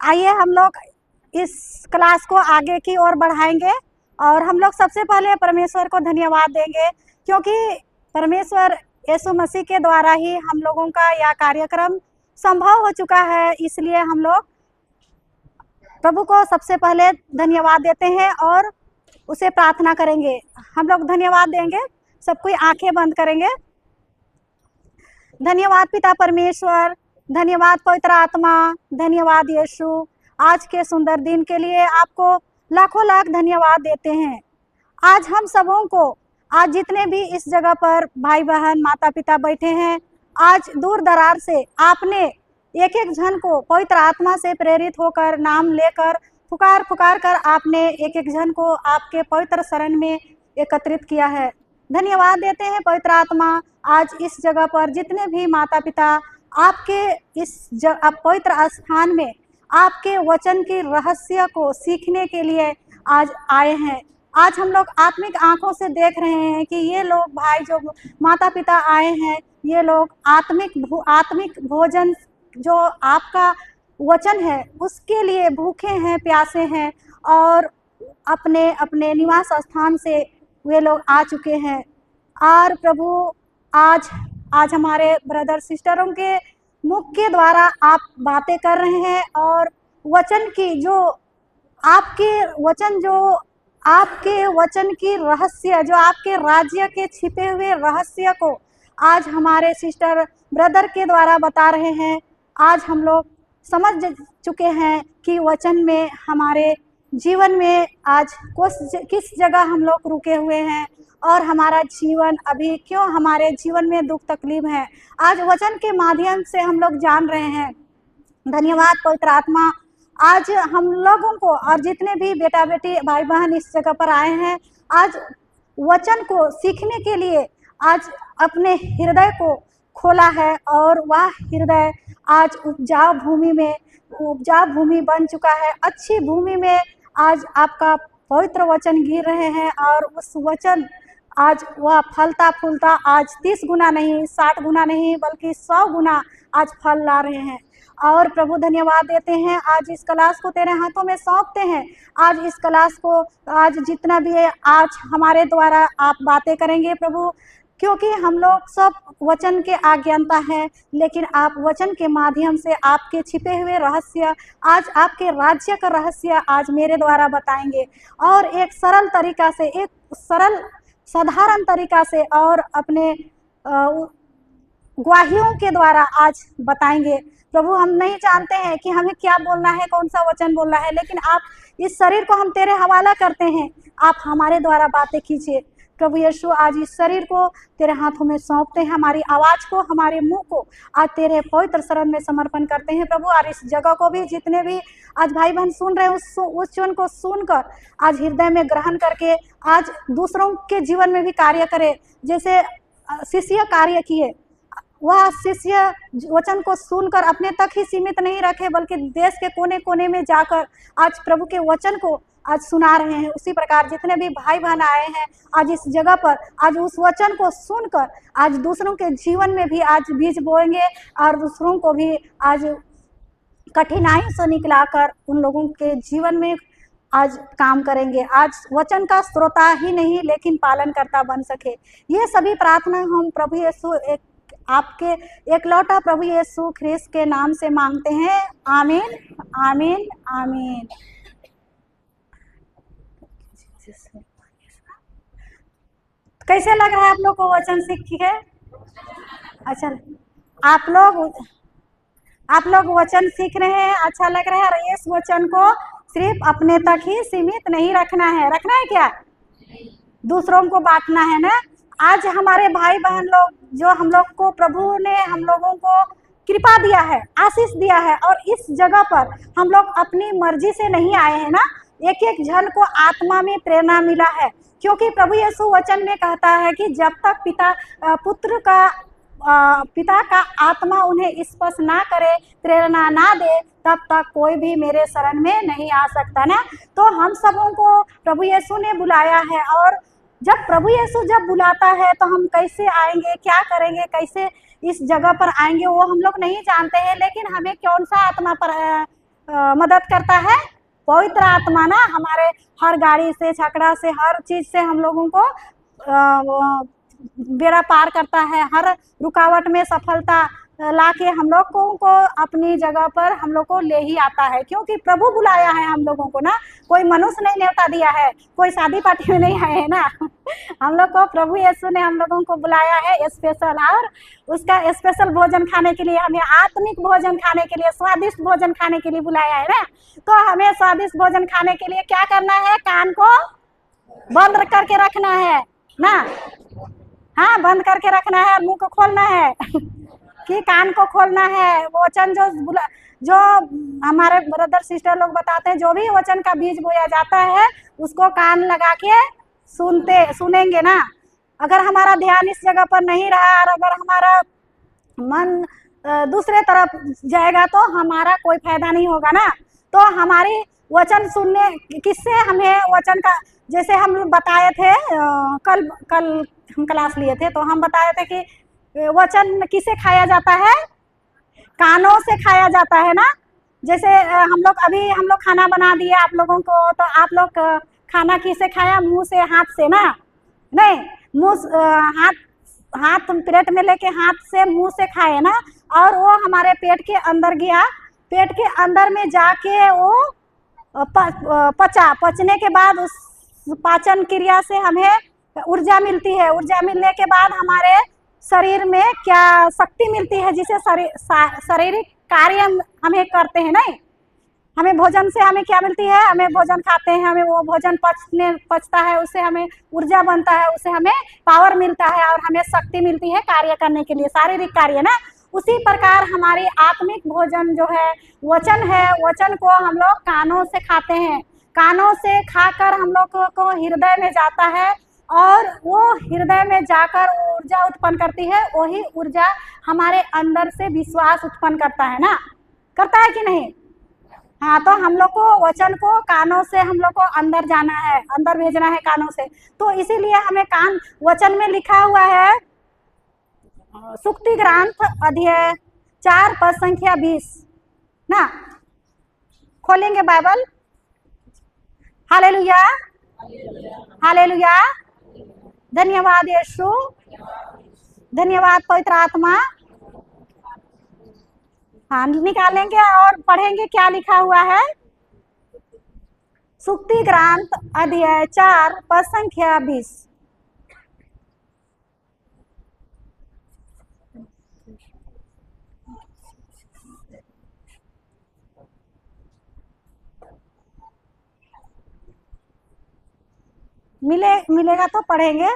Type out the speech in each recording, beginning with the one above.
आइए हम लोग इस क्लास को आगे की ओर बढ़ाएंगे और हम लोग सबसे पहले परमेश्वर को धन्यवाद देंगे, क्योंकि परमेश्वर यीशु मसीह के द्वारा ही हम लोगों का यह कार्यक्रम संभव हो चुका है। इसलिए हम लोग प्रभु को सबसे पहले धन्यवाद देते हैं और उसे प्रार्थना करेंगे। हम लोग धन्यवाद देंगे, सब कोई आंखें बंद करेंगे। धन्यवाद पिता परमेश्वर, धन्यवाद पवित्र आत्मा, धन्यवाद यीशु, आज के सुंदर दिन के लिए आपको लाखों लाख धन्यवाद देते हैं। आज हम सबों को, आज जितने भी इस जगह पर भाई बहन माता पिता बैठे हैं, आज दूर दरार से आपने एक एक जन को पवित्र आत्मा से प्रेरित होकर नाम लेकर पुकार पुकार कर आपने एक एक जन को आपके पवित्र शरण में एकत्रित किया है। धन्यवाद देते हैं पवित्र आत्मा, आज इस जगह पर जितने भी माता पिता आपके इस पवित्र स्थान में आपके वचन की रहस्य को सीखने के लिए आज आए हैं। आज हम लोग आत्मिक आंखों से देख रहे हैं कि ये लोग भाई जो माता पिता आए हैं, ये लोग आत्मिक भोजन जो आपका वचन है उसके लिए भूखे हैं, प्यासे हैं और अपने अपने निवास स्थान से वे लोग आ चुके हैं। और प्रभु आज हमारे ब्रदर सिस्टरों के मुख के द्वारा आप बातें कर रहे हैं और वचन की जो आपके वचन की रहस्य, जो आपके राज्य के छिपे हुए रहस्य को आज हमारे सिस्टर ब्रदर के द्वारा बता रहे हैं। आज हम लोग समझ चुके हैं कि वचन में हमारे जीवन में आज किस जगह हम लोग रुके हुए हैं और हमारा जीवन अभी क्यों हमारे जीवन में दुख तकलीफ है, आज वचन के माध्यम से हम लोग जान रहे हैं। धन्यवाद पवित्र आत्मा, आज हम लोगों को और जितने भी बेटा बेटी भाई बहन इस जगह पर आए हैं, आज वचन को सीखने के लिए आज अपने हृदय को खोला है और वह हृदय आज उपजाऊ भूमि बन चुका है। अच्छी भूमि में आज आपका पवित्र वचन गिर रहे हैं और उस वचन आज वह फलता फूलता आज 30 गुना नहीं, 60 गुना नहीं, बल्कि 100 गुना आज फल ला रहे हैं। और प्रभु धन्यवाद देते हैं, आज इस क्लास को तेरे हाथों में सौंपते हैं। आज इस क्लास को आज जितना भी है आज हमारे द्वारा आप बातें करेंगे प्रभु, क्योंकि हम लोग सब वचन के आज्ञाता हैं, लेकिन आप वचन के माध्यम से आपके छिपे हुए रहस्य, आज आपके राज्य का रहस्य आज मेरे द्वारा बताएंगे और एक सरल तरीका से, एक सरल साधारण तरीका से और अपने गवाहियों के द्वारा आज बताएंगे। प्रभु हम नहीं जानते हैं कि हमें क्या बोलना है, कौन सा वचन बोलना है, लेकिन आप इस शरीर को हम तेरे हवाला करते हैं, आप हमारे द्वारा बातें कीजिए। प्रभु यीशु आज इस शरीर को तेरे हाथों में सौंपते हैं, हमारी आवाज़ को, हमारे मुंह को आज तेरे पवित्र शरण में समर्पण करते हैं प्रभु। और इस जगह को भी जितने भी आज भाई बहन सुन रहे हैं उस जीवन को सुनकर आज हृदय में ग्रहण करके आज दूसरों के जीवन में भी कार्य करे। जैसे शिष्य कार्य किए, वह शिष्य वचन को सुनकर अपने तक ही सीमित नहीं रखे, बल्कि देश के कोने कोने में जाकर आज प्रभु के वचन को आज सुना रहे हैं। उसी प्रकार जितने भी भाई बहन आए हैं आज इस जगह पर, आज उस वचन को सुनकर आज दूसरों के जीवन में भी आज बीज बोएंगे और दूसरों को भी आज कठिनाई से निकलाकर उन लोगों के जीवन में आज काम करेंगे। आज वचन का श्रोता ही नहीं लेकिन पालनकर्ता बन सके। ये सभी प्रार्थना हम प्रभु यीशु आपके एकलौता प्रभु यीशु ख्रिस्त के नाम से मांगते हैं। आमीन, आमीन, आमीन। कैसे लग रहा है आप लोग को वचन सीख के? अच्छा, आप लोग वचन सीख रहे हैं, अच्छा लग रहा है। और इस वचन को सिर्फ अपने तक ही सीमित नहीं रखना है क्या? दूसरों को बांटना है ना। आज हमारे भाई बहन लोग जो हम लोग को प्रभु ने हम लोगों को कृपा दिया है, आशीष दिया है, और इस जगह पर हम लोग अपनी मर्जी से नहीं आए हैं ना, एक एक जन को आत्मा में प्रेरणा मिला है। क्योंकि प्रभु यीशु वचन में कहता है कि जब तक पिता का आत्मा उन्हें स्पर्श ना करे, प्रेरणा ना दे, तब तक कोई भी मेरे शरण में नहीं आ सकता ना। तो हम सबों को प्रभु यीशु ने बुलाया है, और जब प्रभु यीशु जब बुलाता है तो हम कैसे आएंगे, क्या करेंगे, कैसे इस जगह पर आएंगे, वो हम लोग नहीं जानते हैं। लेकिन हमें कौन सा आत्मा पर मदद करता है? पवित्र आत्मा ना हमारे हर गाड़ी से, झगड़ा से, हर चीज से हम लोगों को बेड़ा पार करता है। हर रुकावट में सफलता लाके हम लोगों को अपनी जगह पर हम लोग को ले ही आता है, क्योंकि प्रभु बुलाया है हम लोगों को ना। कोई मनुष्य नहीं न्योता दिया है, कोई शादी पार्टी में नहीं आए है ना। हम लोग को प्रभु यीशु ने हम लोगों को बुलाया है स्पेशल, और उसका स्पेशल भोजन खाने के लिए, हमें आत्मिक भोजन खाने के लिए, स्वादिष्ट भोजन खाने के लिए बुलाया है ना। तो हमें स्वादिष्ट भोजन खाने के लिए क्या करना है? कान को बंद करके रखना है ना। हाँ, बंद करके रखना है, मुंह को खोलना है कि कान को खोलना है। वचन जो हमारे ब्रदर सिस्टर लोग बताते हैं, जो भी वचन का बीज बोया जाता है उसको कान लगा के सुनेंगे ना। अगर हमारा ध्यान इस जगह पर नहीं रहा और अगर हमारा मन दूसरे तरफ जाएगा तो हमारा कोई फायदा नहीं होगा ना। तो हमारी वचन सुनने किससे हमें वचन का, जैसे हम बताए थे कल हम क्लास लिए थे, तो हम बताए थे कि वचन किसे खाया जाता है? कानों से खाया जाता है ना। जैसे हम लोग खाना बना दिए आप लोगों को, तो आप लोग खाना किसे खाया? मुंह से, हाथ से ना। नहीं, मुंह हाथ प्लेट में लेके हाथ से मुंह से खाए ना, और वो हमारे पेट के अंदर गया। पेट के अंदर में जाके वो पचने के बाद उस पाचन क्रिया से हमें ऊर्जा मिलती है। ऊर्जा मिलने के बाद हमारे शरीर में क्या शक्ति मिलती है, जिसे शारीरिक कार्य हमें करते हैं। नहीं, हमें भोजन से हमें क्या मिलती है? हमें भोजन खाते हैं, हमें वो भोजन पचता है, उससे हमें ऊर्जा बनता है, उससे हमें पावर मिलता है और हमें शक्ति मिलती है कार्य करने के लिए, शारीरिक कार्य ना। उसी प्रकार हमारी आत्मिक भोजन जो है वचन है, वचन को हम लोग कानों से खाते हैं। कानों से खाकर हम लोग को हृदय में जाता है, और वो हृदय में जाकर ऊर्जा उत्पन्न करती है। वही ऊर्जा हमारे अंदर से विश्वास उत्पन्न करता है ना। करता है कि नहीं? हाँ, तो हम लोग को वचन को कानों से हम लोग को अंदर जाना है, अंदर भेजना है कानों से। तो इसीलिए हमें कान, वचन में लिखा हुआ है सुक्ति ग्रंथ अध्याय 4 पद संख्या 20 ना। खोलेंगे बाइबल। Hallelujah, hallelujah. धन्यवाद यीशु, धन्यवाद पवित्र आत्मा। हाँ, निकालेंगे और पढ़ेंगे क्या लिखा हुआ है। सुक्ति ग्रंथ अध्याय 4 पद संख्या 20। मिलेगा तो पढ़ेंगे।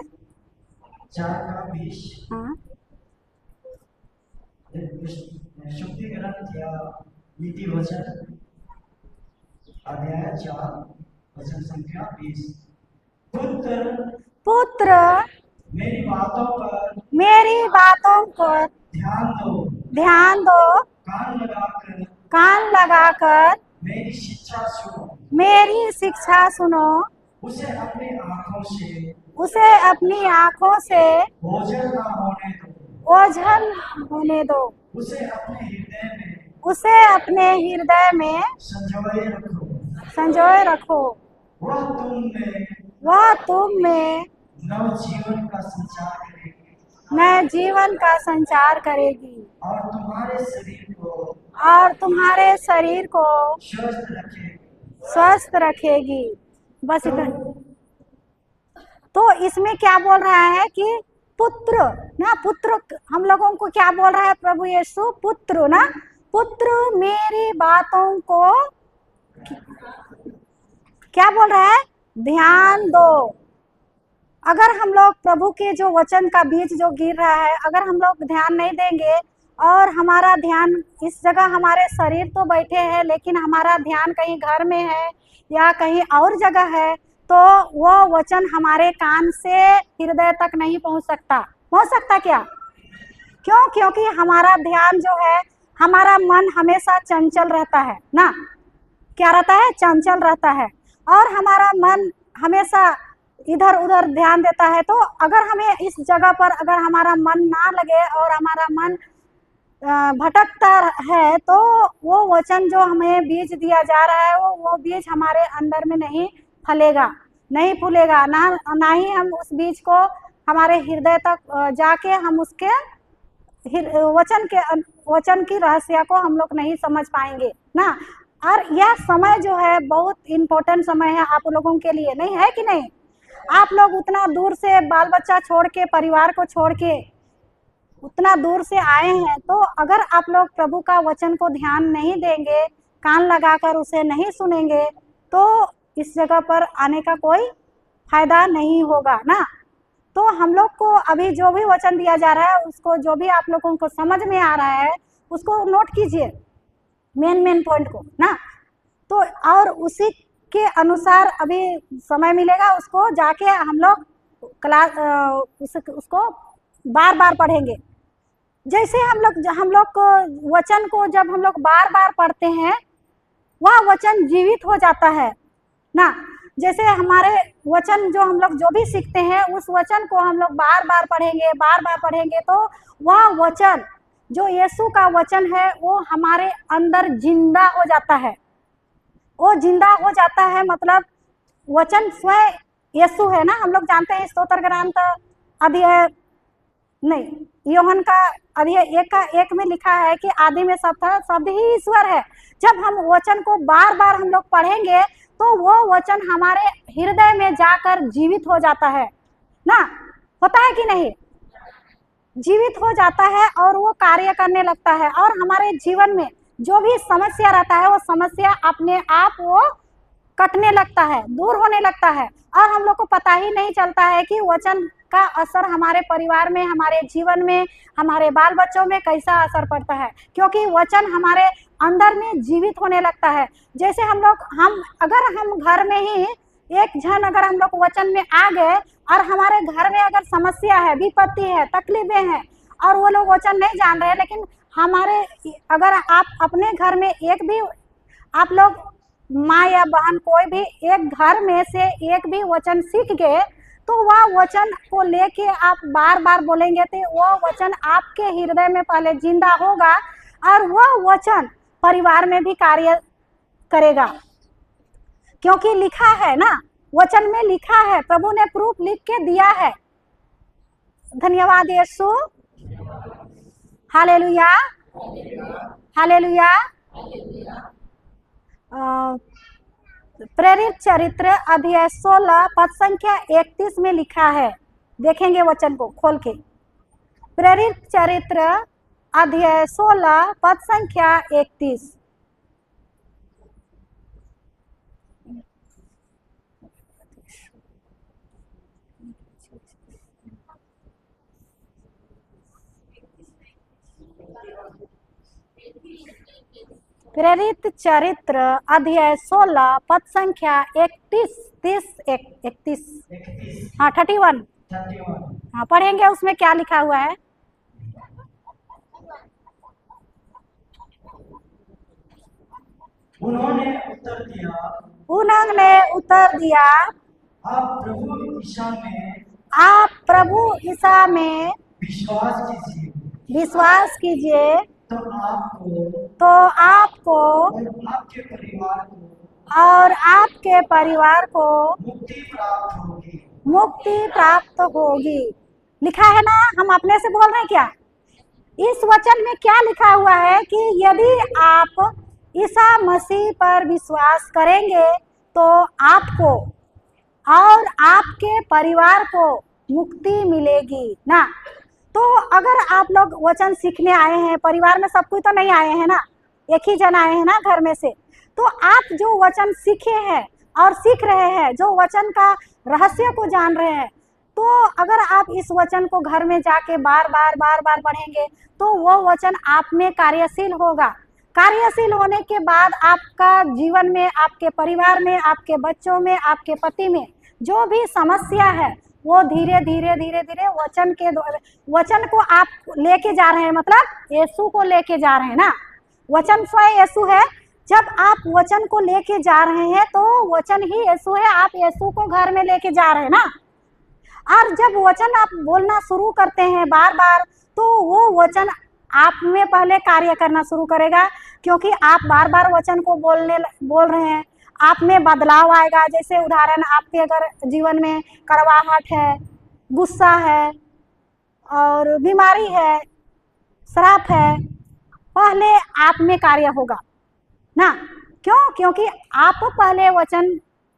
4 का 20। हाँ, शुक्ति ग्रंथ या नीति वचन अध्याय 4 वचन संख्या 20। पुत्र मेरी बातों पर ध्यान दो, कान लगाकर मेरी शिक्षा सुनो। उसे अपनी आँखों से ओझल होने दो। उसे अपने हृदय में संजोए रखो। वह तुम में नव जीवन का संचार करेगी और तुम्हारे शरीर को स्वस्थ रखेगी। बस इतना। तो इसमें क्या बोल रहा है कि पुत्र ना, पुत्र हम लोगों को क्या बोल रहा है प्रभु यीशु? पुत्र ना, पुत्र मेरी बातों को क्या बोल रहा है? ध्यान दो। अगर हम लोग प्रभु के जो वचन का बीज जो गिर रहा है, अगर हम लोग ध्यान नहीं देंगे और हमारा ध्यान इस जगह, हमारे शरीर तो बैठे हैं लेकिन हमारा ध्यान कहीं घर में है या कहीं और जगह है, तो वो वचन हमारे कान से हृदय तक नहीं पहुंच सकता क्या? क्यों? क्योंकि हमारा ध्यान जो है, हमारा मन हमेशा चंचल रहता है ना। क्या रहता है? चंचल रहता है। और हमारा मन हमेशा इधर उधर ध्यान देता है। तो अगर हमें इस जगह पर अगर हमारा मन ना लगे और हमारा मन भटकता है तो वो वचन जो हमें बीज दिया जा रहा है वो बीज हमारे अंदर में नहीं फलेगा, नहीं फूलेगा, ना ही हम उस बीज को हमारे हृदय तक जाके हम उसके वचन की रहस्य को हम लोग नहीं समझ पाएंगे ना। और यह समय जो है बहुत इम्पोर्टेंट समय है आप लोगों के लिए, नहीं है कि नहीं? आप लोग उतना दूर से बाल बच्चा छोड़ के, परिवार को छोड़ के उतना दूर से आए हैं, तो अगर आप लोग प्रभु का वचन को ध्यान नहीं देंगे, कान लगाकर उसे नहीं सुनेंगे, तो इस जगह पर आने का कोई फायदा नहीं होगा ना। तो हम लोग को अभी जो भी वचन दिया जा रहा है उसको, जो भी आप लोगों को समझ में आ रहा है उसको नोट कीजिए, मेन पॉइंट को ना। तो और उसी के अनुसार अभी समय मिलेगा उसको जाके हम लोग क्लास उसको बार बार पढ़ेंगे। जैसे हम लोग को वचन को जब हम लोग बार बार पढ़ते हैं वह वचन जीवित हो जाता है ना। जैसे हमारे वचन जो हम लोग जो भी सीखते हैं उस वचन को हम लोग बार बार पढ़ेंगे तो वह वचन जो यीशु का वचन है वो हमारे अंदर जिंदा हो जाता है। वो जिंदा हो जाता है मतलब वचन स्वयं यीशु है ना। हम लोग जानते हैं स्तोत्र ग्रंथ अध्याय नहीं यूहन्ना का अध्याय 1 में लिखा है कि आदि में सब था, शब्द ही ईश्वर है। जब हम वचन को बार बार हम लोग पढ़ेंगे तो वो वचन हमारे हृदय में जाकर जीवित हो जाता है ना। होता है कि नहीं? जीवित हो जाता है और वो कार्य करने लगता है और हमारे जीवन में जो भी समस्या रहता है वो समस्या अपने आप वो कटने लगता है, दूर होने लगता है और हम लोग को पता ही नहीं चलता है कि वचन का असर हमारे परिवार में, हमारे जीवन में, हमारे बाल बच्चों में कैसा असर पड़ता है, क्योंकि वचन हमारे अंदर में जीवित होने लगता है। जैसे अगर हम घर में ही एक जन अगर हम लोग वचन में आ गए और हमारे घर में अगर समस्या है, विपत्ति है, तकलीफें हैं और वो लोग वचन नहीं जान रहे, लेकिन अगर आप अपने घर में एक भी आप लोग माँ या बहन कोई भी एक घर में से एक भी वचन सीख गए तो वह वचन को लेके आप बार बार बोलेंगे तो वह वचन आपके हृदय में पहले जिंदा होगा और वह वचन परिवार में भी कार्य करेगा, क्योंकि लिखा है ना, वचन में लिखा है, प्रभु ने प्रूफ लिख के दिया है। धन्यवाद यीशु, हालेलुया, हालेलुया। प्रेरित चरित्र अध्याय 16 पद संख्या 31 में लिखा है, देखेंगे वचन को खोल के। प्रेरित चरित्र अध्याय 16 पद संख्या 31। प्रेरित चरित्र अध्याय 16 पद संख्या 31। हाँ 31। हाँ पढ़ेंगे, उसमें क्या लिखा हुआ है। उन्होंने उत्तर दिया, आप प्रभु ईसा में विश्वास कीजिए तो आपको और आपके परिवार को मुक्ति प्राप्त होगी। लिखा है ना, हम अपने से बोल रहे हैं क्या? इस वचन में क्या लिखा हुआ है कि यदि आप ईसा मसीह पर विश्वास करेंगे तो आपको और आपके परिवार को मुक्ति मिलेगी ना। तो अगर आप लोग वचन सीखने आए हैं, परिवार में सब कोई तो नहीं आए हैं ना, एक ही जन आए हैं ना घर में से, तो आप जो वचन सीखे हैं और सीख रहे हैं, जो वचन का रहस्य को जान रहे हैं, तो अगर आप इस वचन को घर में जाके बार बार पढ़ेंगे तो वो वचन आप में कार्यशील होगा। कार्यशील होने के बाद आपका जीवन में, आपके परिवार में, आपके बच्चों में, आपके पति में जो भी समस्या है वो धीरे धीरे वचन को आप लेके जा रहे हैं, मतलब यीशु को लेके जा रहे हैं ना। वचन स्वयं यीशु है। जब आप वचन को लेके जा रहे हैं तो वचन ही यीशु है, आप यीशु को घर में लेके जा रहे हैं ना। और जब वचन आप बोलना शुरू करते हैं बार बार तो वो वचन आप में पहले कार्य करना शुरू करेगा, क्योंकि आप बार बार वचन को बोल रहे हैं। आप में बदलाव आएगा। जैसे उदाहरण, आपके अगर जीवन में कड़वाहट है, गुस्सा है और बीमारी है, श्राप है, पहले आप में कार्य होगा ना। क्यों? क्योंकि आप पहले वचन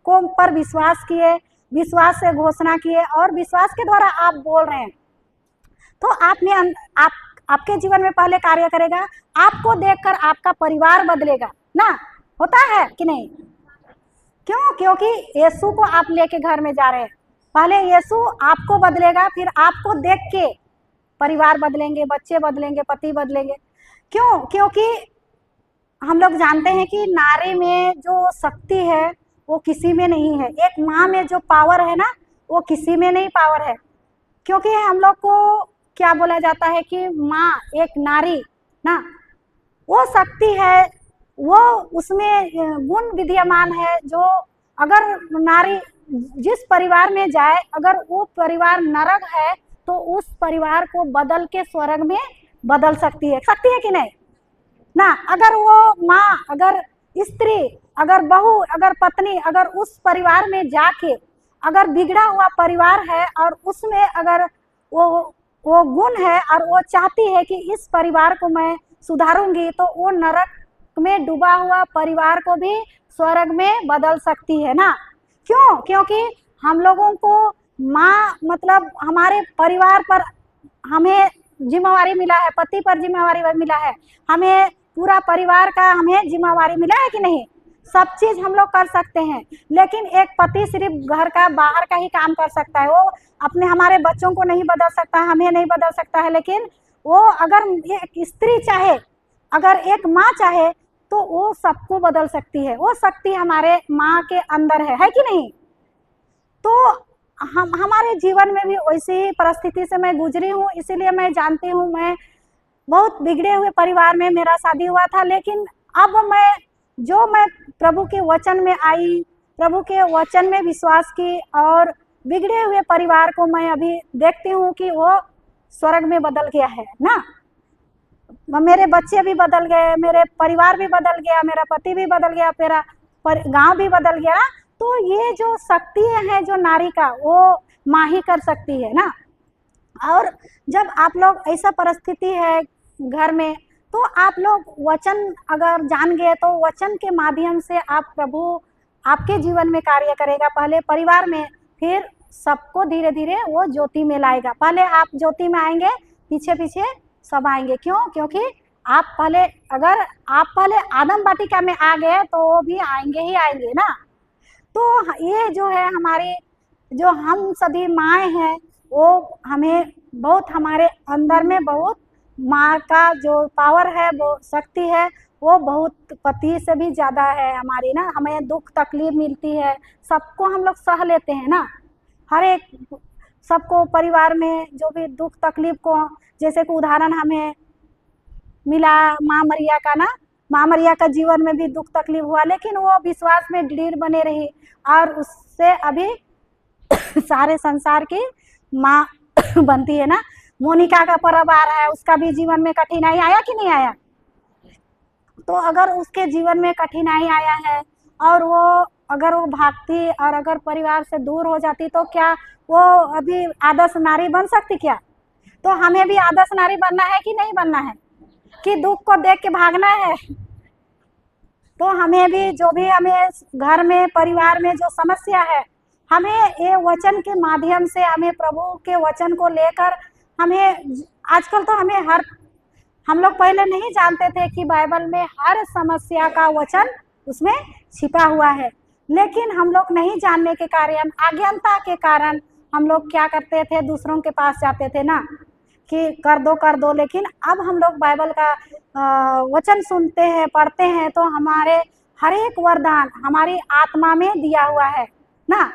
को पर विश्वास किए, विश्वास से घोषणा किए और विश्वास के द्वारा आप बोल रहे हैं। तो आप में आपके जीवन में पहले कार्य करेगा। आपको देखकर आपका परिवार बदलेगा ना। होता है कि नहीं? क्यों? क्योंकि यीशु को आप लेके घर में जा रहे हैं। पहले यीशु आपको बदलेगा, फिर आपको देख के परिवार बदलेंगे, बच्चे बदलेंगे, पति बदलेंगे। क्यों? क्योंकि हम लोग जानते हैं कि नारी में जो शक्ति है वो किसी में नहीं है। एक माँ में जो पावर है ना, वो किसी में नहीं पावर है। क्योंकि हम लोग को क्या बोला जाता है कि माँ, एक नारी ना, वो शक्ति है, वो उसमें गुण विद्यमान है, जो अगर नारी जिस परिवार में जाए, अगर वो परिवार नरक है तो उस परिवार को बदल के स्वर्ग में बदल सकती है कि नहीं ना। अगर वो माँ, अगर स्त्री, अगर बहू, अगर पत्नी, अगर उस परिवार में जाके अगर बिगड़ा हुआ परिवार है और उसमें अगर वो गुण है और वो चाहती है कि इस परिवार को मैं सुधारूंगी, तो वो नरक में डूबा हुआ परिवार को भी स्वर्ग में बदल सकती है ना। क्यों? क्योंकि हम लोगों को माँ मतलब हमारे परिवार पर हमें जिम्मेवारी मिला है, पति पर जिम्मेवारी मिला है, हमें पूरा परिवार का हमें जिम्मेवारी मिला है कि नहीं। सब चीज हम लोग कर सकते हैं, लेकिन एक पति सिर्फ घर का बाहर का ही काम कर सकता है। वो अपने हमारे बच्चों को नहीं बदल सकता, हमें नहीं बदल सकता है। लेकिन वो अगर एक स्त्री चाहे, अगर एक माँ चाहे, तो वो सबको बदल सकती है। वो शक्ति हमारे माँ के अंदर है कि नहीं। तो हमारे जीवन में भी वैसी परिस्थिति से मैं गुजरी हूँ, इसीलिए मैं जानती हूँ। मैं बहुत बिगड़े हुए परिवार में मेरा शादी हुआ था, लेकिन अब मैं प्रभु के वचन में आई, प्रभु के वचन में विश्वास की और बिगड़े हुए परिवार को मैं अभी देखती हूँ कि वो स्वर्ग में बदल गया है ना। मेरे बच्चे भी बदल गए, मेरे परिवार भी बदल गया, मेरा पति भी बदल गया, मेरा गांव भी बदल गया। तो ये जो शक्ति है जो नारी का, वो माँ ही कर सकती है ना। और जब आप लोग ऐसा परिस्थिति है घर में, तो आप लोग वचन अगर जान गए, तो वचन के माध्यम से आप प्रभु आपके जीवन में कार्य करेगा। पहले परिवार में, फिर सबको धीरे धीरे वो ज्योति में लाएगा। पहले आप ज्योति में आएंगे, पीछे पीछे सब आएंगे। क्यों? क्योंकि अगर आप पहले आदम वाटिका में आ गए, तो वो भी आएंगे ही आएंगे ना। तो ये जो है हमारी, जो हम सभी माएँ हैं, वो हमें बहुत, हमारे अंदर में बहुत माँ का जो पावर है, वो शक्ति है, वो बहुत पति से भी ज़्यादा है हमारी ना। हमें दुख तकलीफ मिलती है, सबको हम लोग सह लेते हैं ना। हर एक सबको परिवार में जो भी दुख तकलीफ को, जैसे कि उदाहरण हमें मिला माँ मरिया का ना। माँ मरिया का जीवन में भी दुख तकलीफ हुआ, लेकिन वो विश्वास में दृढ़ बने रही और उससे अभी सारे संसार की माँ बनती है ना। मोनिका का पर्व आ रहा है, उसका भी जीवन में कठिनाई आया कि नहीं आया। तो अगर उसके जीवन में कठिनाई आया है और वो अगर वो भागती और अगर परिवार से दूर हो जाती, तो क्या वो अभी आदर्श नारी बन सकती क्या? तो हमें भी आदर्श नारी बनना है कि नहीं बनना है, कि दुख को देख के भागना है। तो हमें भी, जो भी हमें घर में परिवार में जो समस्या है, हमें ये वचन के माध्यम से, हमें प्रभु के वचन को लेकर, हमें आजकल तो हम लोग पहले नहीं जानते थे कि बाइबल में हर समस्या का वचन उसमें छिपा हुआ है। लेकिन हम लोग नहीं जानने के कारण, अज्ञानता के कारण, हम लोग क्या करते थे, दूसरों के पास जाते थे ना कि कर दो। लेकिन अब हम लोग बाइबल का वचन सुनते हैं, पढ़ते हैं, तो हमारे हर एक वरदान हमारी आत्मा में दिया हुआ है ना।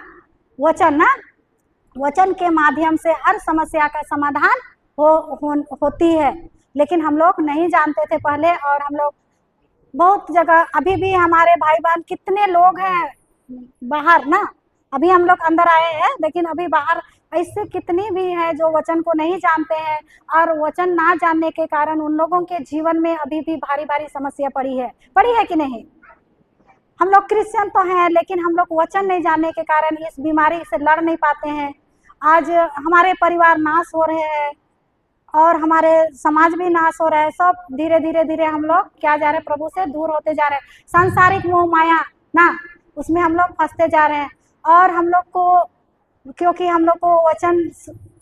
वचन के माध्यम से हर समस्या का समाधान होती है। लेकिन हम लोग नहीं जानते थे पहले, और हम लोग बहुत जगह, अभी भी हमारे भाई बहन कितने लोग हैं बाहर ना। अभी हम लोग अंदर आए हैं, लेकिन अभी बाहर ऐसे कितनी भी हैं जो वचन को नहीं जानते हैं, और वचन ना जानने के कारण उन लोगों के जीवन में अभी भी भारी भारी समस्या पड़ी है कि नहीं। हम लोग क्रिश्चियन तो हैं, लेकिन हम लोग वचन नहीं जानने के कारण इस बीमारी से लड़ नहीं पाते हैं। आज हमारे परिवार नाश हो रहे हैं और हमारे समाज भी नाश हो रहा है। सब धीरे धीरे धीरे हम लोग क्या जा रहे हैं, प्रभु से दूर होते जा रहे हैं। सांसारिक मोह माया ना, उसमें हम लोग फंसते जा रहे हैं। और हम लोग को, क्योंकि हम लोग को वचन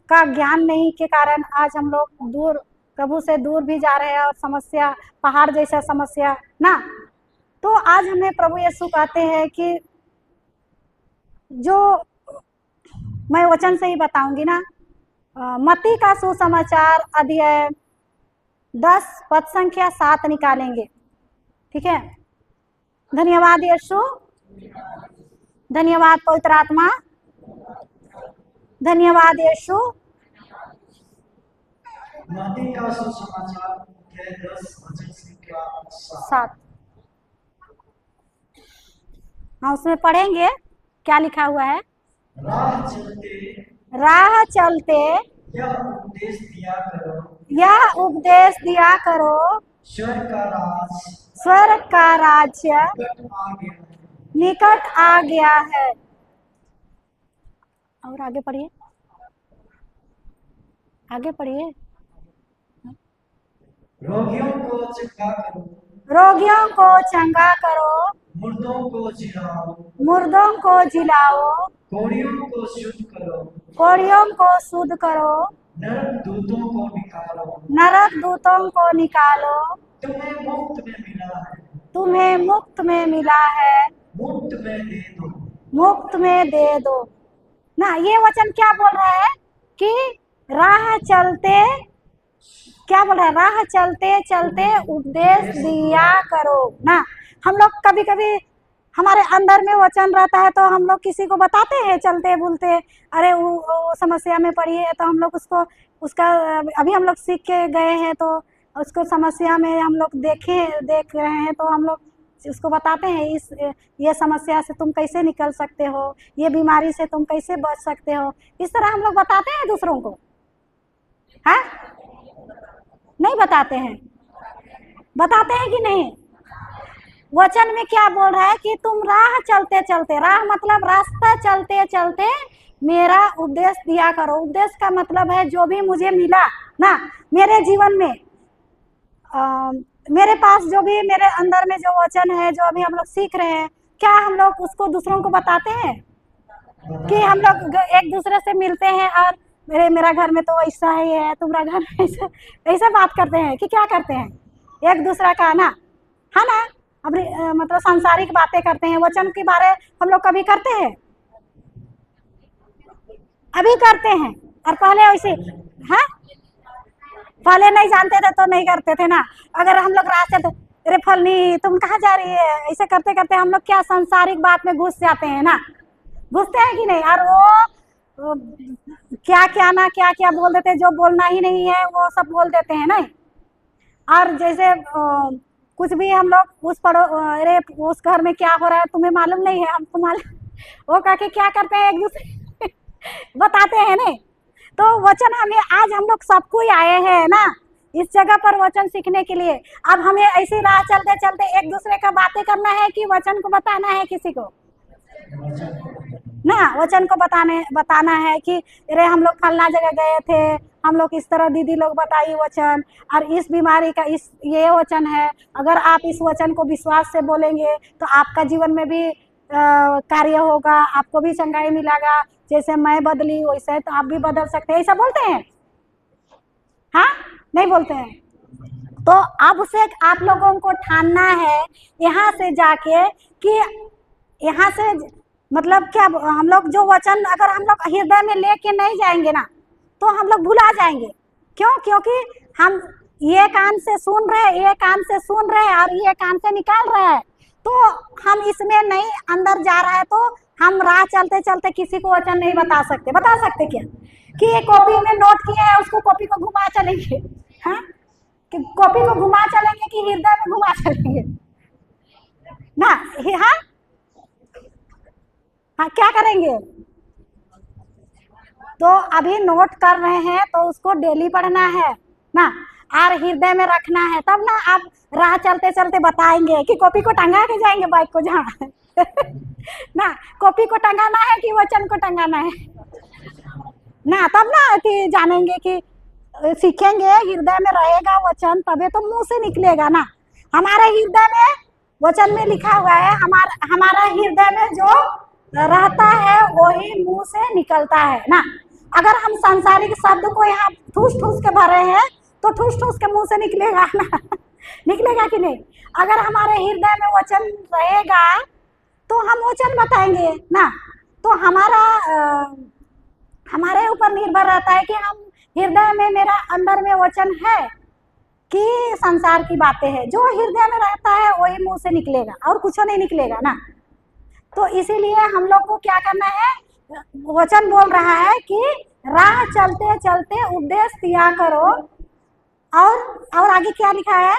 का ज्ञान नहीं के कारण आज हम लोग दूर, प्रभु से दूर भी जा रहे हैं, और समस्या, पहाड़ जैसा समस्या ना। तो आज हमें प्रभु यीशु कहते हैं कि जो मैं वचन से ही बताऊंगी ना, मत्ती का सुसमाचार अध्याय 10 पद संख्या 7 निकालेंगे। ठीक है, धन्यवाद यीशु, धन्यवाद पवित्र आत्मा, धन्यवाद यीशु। मत्ती का सुसमाचार अध्याय 10 वचन संख्या 7। हाँ, उसमें पढ़ेंगे क्या लिखा हुआ है। राह चलते यह उपदेश दिया करो, स्वर्ग का राज्य निकट आ गया है। और आगे पढ़िए, आगे पढ़िए। रोगियों को चंगा करो, चंगा करो, मुर्दों को जिलाओ, कोढ़ियों को शुद्ध करो, नरक दूतों को निकालो, तुम्हें मुफ्त में मिला है, मुफ्त में दे दो ना। ये वचन क्या बोल रहा है कि राह चलते, क्या बोल रहा है, राह चलते चलते उपदेश दिया करो ना। हम लोग कभी कभी हमारे अंदर में वचन रहता है तो हम लोग किसी को बताते हैं चलते बोलते, अरे वो समस्या में पड़ी है, तो हम लोग उसका अभी हम लोग सीख के गए हैं, तो उसको समस्या में हम लोग देख रहे हैं, तो हम लोग उसको बताते हैं ये समस्या से तुम कैसे निकल सकते हो, ये बीमारी से तुम कैसे बच सकते हो। इस तरह हम लोग बताते हैं दूसरों को, है नहीं बताते हैं, बताते हैं कि नहीं। वचन में क्या बोल रहा है कि तुम राह चलते चलते, राह मतलब रास्ता चलते चलते मेरा उपदेश दिया करो। उपदेश का मतलब है जो भी मुझे मिला ना मेरे जीवन में, मेरे पास जो भी मेरे अंदर में जो वचन है, जो अभी हम लोग सीख रहे हैं, क्या हम लोग उसको दूसरों को बताते हैं कि हम लोग एक दूसरे से मिलते हैं और मेरा घर में तो ऐसा ही है, तुम्हारा घर में ऐसा बात करते हैं कि क्या करते हैं एक दूसरा का ना, है ना। अब मतलब सांसारिक बातें करते हैं, वचन के बारे हम लोग कभी करते हैं, अभी करते हैं, और पहले वैसे हाँ, पहले नहीं जानते थे तो नहीं करते थे ना। अगर हम लोग रास्ते तो अरे फलनी तुम कहाँ जा रही है, ऐसे करते करते हम लोग क्या सांसारिक बात में घुस जाते हैं ना, घुसते हैं कि नहीं। और वो क्या क्या ना क्या क्या बोल देते हैं, जो बोलना ही नहीं है वो सब बोल देते हैं नहीं। और जैसे कुछ भी हम लोग अरे उस घर में क्या हो रहा है तुम्हें मालूम नहीं है, हमको मालूम, वो कह के क्या करते हैं एक दूसरे बताते हैं नहीं। तो वचन हमें, आज हम लोग सबको ही आए हैं ना इस जगह पर वचन सीखने के लिए। अब हमें ऐसी राह चलते चलते एक दूसरे का बातें करना है कि वचन को बताना है किसी को ना, वचन को बताना है कि अरे हम लोग फलना जगह गए थे, हम लोग इस तरह दीदी लोग बताइए वचन, और इस बीमारी का ये वचन है, अगर आप इस वचन को विश्वास से बोलेंगे तो आपका जीवन में भी कार्य होगा, आपको भी चंगाई मिलेगा। जैसे मैं बदली वैसे तो आप भी बदल सकते हैं, ऐसा बोलते हैं, हाँ नहीं बोलते हैं। तो अब से आप लोगों को ठानना है यहाँ से जाके कि यहाँ से मतलब क्या, हम लोग जो वचन अगर हम लोग हृदय में लेके नहीं जाएंगे ना तो हम लोग भुला जाएंगे। क्यों? क्योंकि हम ये कान से सुन रहे हैं, ये कान से सुन रहे हैं और ये कान से निकाल रहे हैं, तो हम इसमें नहीं अंदर जा रहा है, तो हम राह चलते चलते किसी को वचन नहीं बता सकते। बता सकते क्या कि ये कॉपी में नोट किया है, उसको कॉपी को घुमा चलेंगे, हाँ कि कॉपी को घुमा चलेंगे कि हृदय में घुमा चलेंगे ना, हाँ क्या करेंगे, तो अभी नोट कर रहे हैं तो उसको डेली पढ़ना है ना, और हृदय में रखना है, तब ना आप राह चलते चलते बताएंगे कि कॉपी को टंगा के जाएंगे बाइक को जहाँ ना, कॉपी को टंगाना है कि वचन को टंगाना है ना, तब ना जानेंगे कि सीखेंगे, हृदय में रहेगा वचन तभी तो मुंह से निकलेगा ना। हमारे हृदय में वचन में लिखा हुआ है, हमारा हृदय में जो रहता है वही मुंह से निकलता है ना। अगर हम सांसारिक शब्द को यहाँ ठूस ठूस के भरे हैं तो ठूस ठूस के मुंह से निकलेगा ना निकलेगा कि नहीं। अगर हमारे हृदय में वचन रहेगा तो हम वचन बताएंगे ना। तो हमारे ऊपर निर्भर रहता है कि हम हृदय में, मेरा अंदर में वचन है कि संसार की बातें हैं। जो हृदय में रहता है वही मुंह से निकलेगा और कुछ नहीं निकलेगा ना। तो इसीलिए हम लोग को क्या करना है, वचन बोल रहा है कि राह चलते चलते उपदेश दिया करो। और आगे क्या लिखा है,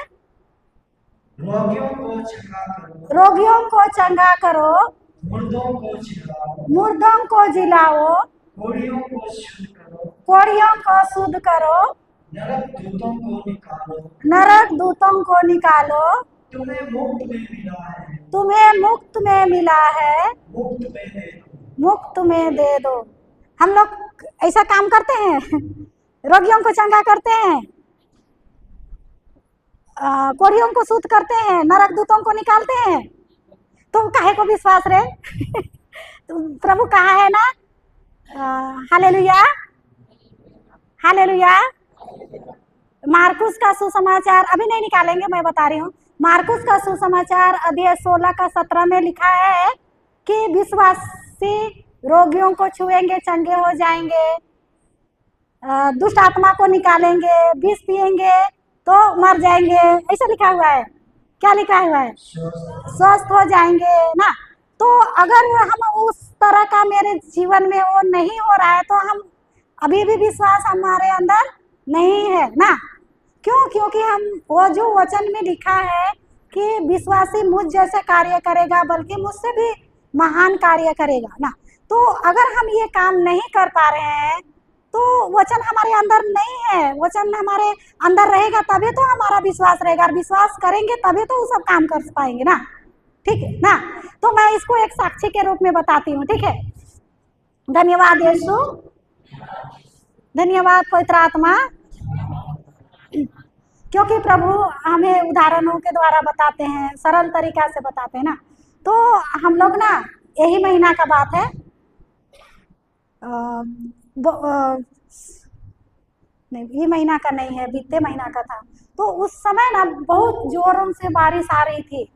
रोगियों को चंगा करो, रोगियों को चंगा करो, मुर्दों को जिलाओ, कोढ़ियों को शुद्ध करो, कोढ़ियों को शुद्ध करो, नरक दूतों को निकालो, नरक दूतों को निकालो, तुम्हें मुफ्त में मिला है, तुम्हें मुफ्त में मिला है, मुफ्त में दे दो, मुफ्त में दे दो। हम लोग ऐसा काम करते हैं रोगियों को चंगा करते हैं, कोढ़ियों को शुद्ध करते हैं, नरक दूतों को निकालते हैं, तो काहे को विश्वास रहे तो प्रभु कहा है ना, हालेलुया हालेलुया। मार्कुस का सुसमाचार अभी नहीं निकालेंगे, मैं बता रही हूँ। मार्कुस का सुसमाचार अध्याय 16 का 17 में लिखा है कि विश्वासी रोगियों को छुएंगे चंगे हो जाएंगे, दुष्ट आत्मा को निकालेंगे, विष पिएंगे तो मर जाएंगे, ऐसा लिखा हुआ है। क्या लिखा हुआ है, स्वस्थ हो जाएंगे ना। तो अगर हम उस तरह का मेरे जीवन में वो नहीं हो रहा है तो हम अभी भी विश्वास हमारे अंदर नहीं है ना। क्यों? क्योंकि हम वो जो वचन में लिखा है कि विश्वासी मुझ जैसे कार्य करेगा, बल्कि मुझसे भी महान कार्य करेगा ना। तो अगर हम ये काम नहीं कर पा रहे हैं तो वचन हमारे अंदर नहीं है। वचन हमारे अंदर रहेगा तभी तो हमारा विश्वास रहेगा, और विश्वास करेंगे तभी तो वो सब काम कर पाएंगे ना। ठीक है ना। तो मैं इसको एक साक्षी के रूप में बताती हूँ। ठीक है, धन्यवाद यीशु, धन्यवाद पवित्र आत्मा, क्योंकि प्रभु हमें उदाहरणों के द्वारा बताते हैं, सरल तरीका से बताते हैं ना। तो हम लोग ना, यही महीना का बात है, नहीं ये महीना का नहीं है, बीते महीना का था। तो उस समय ना बहुत जोरों से बारिश आ रही थी,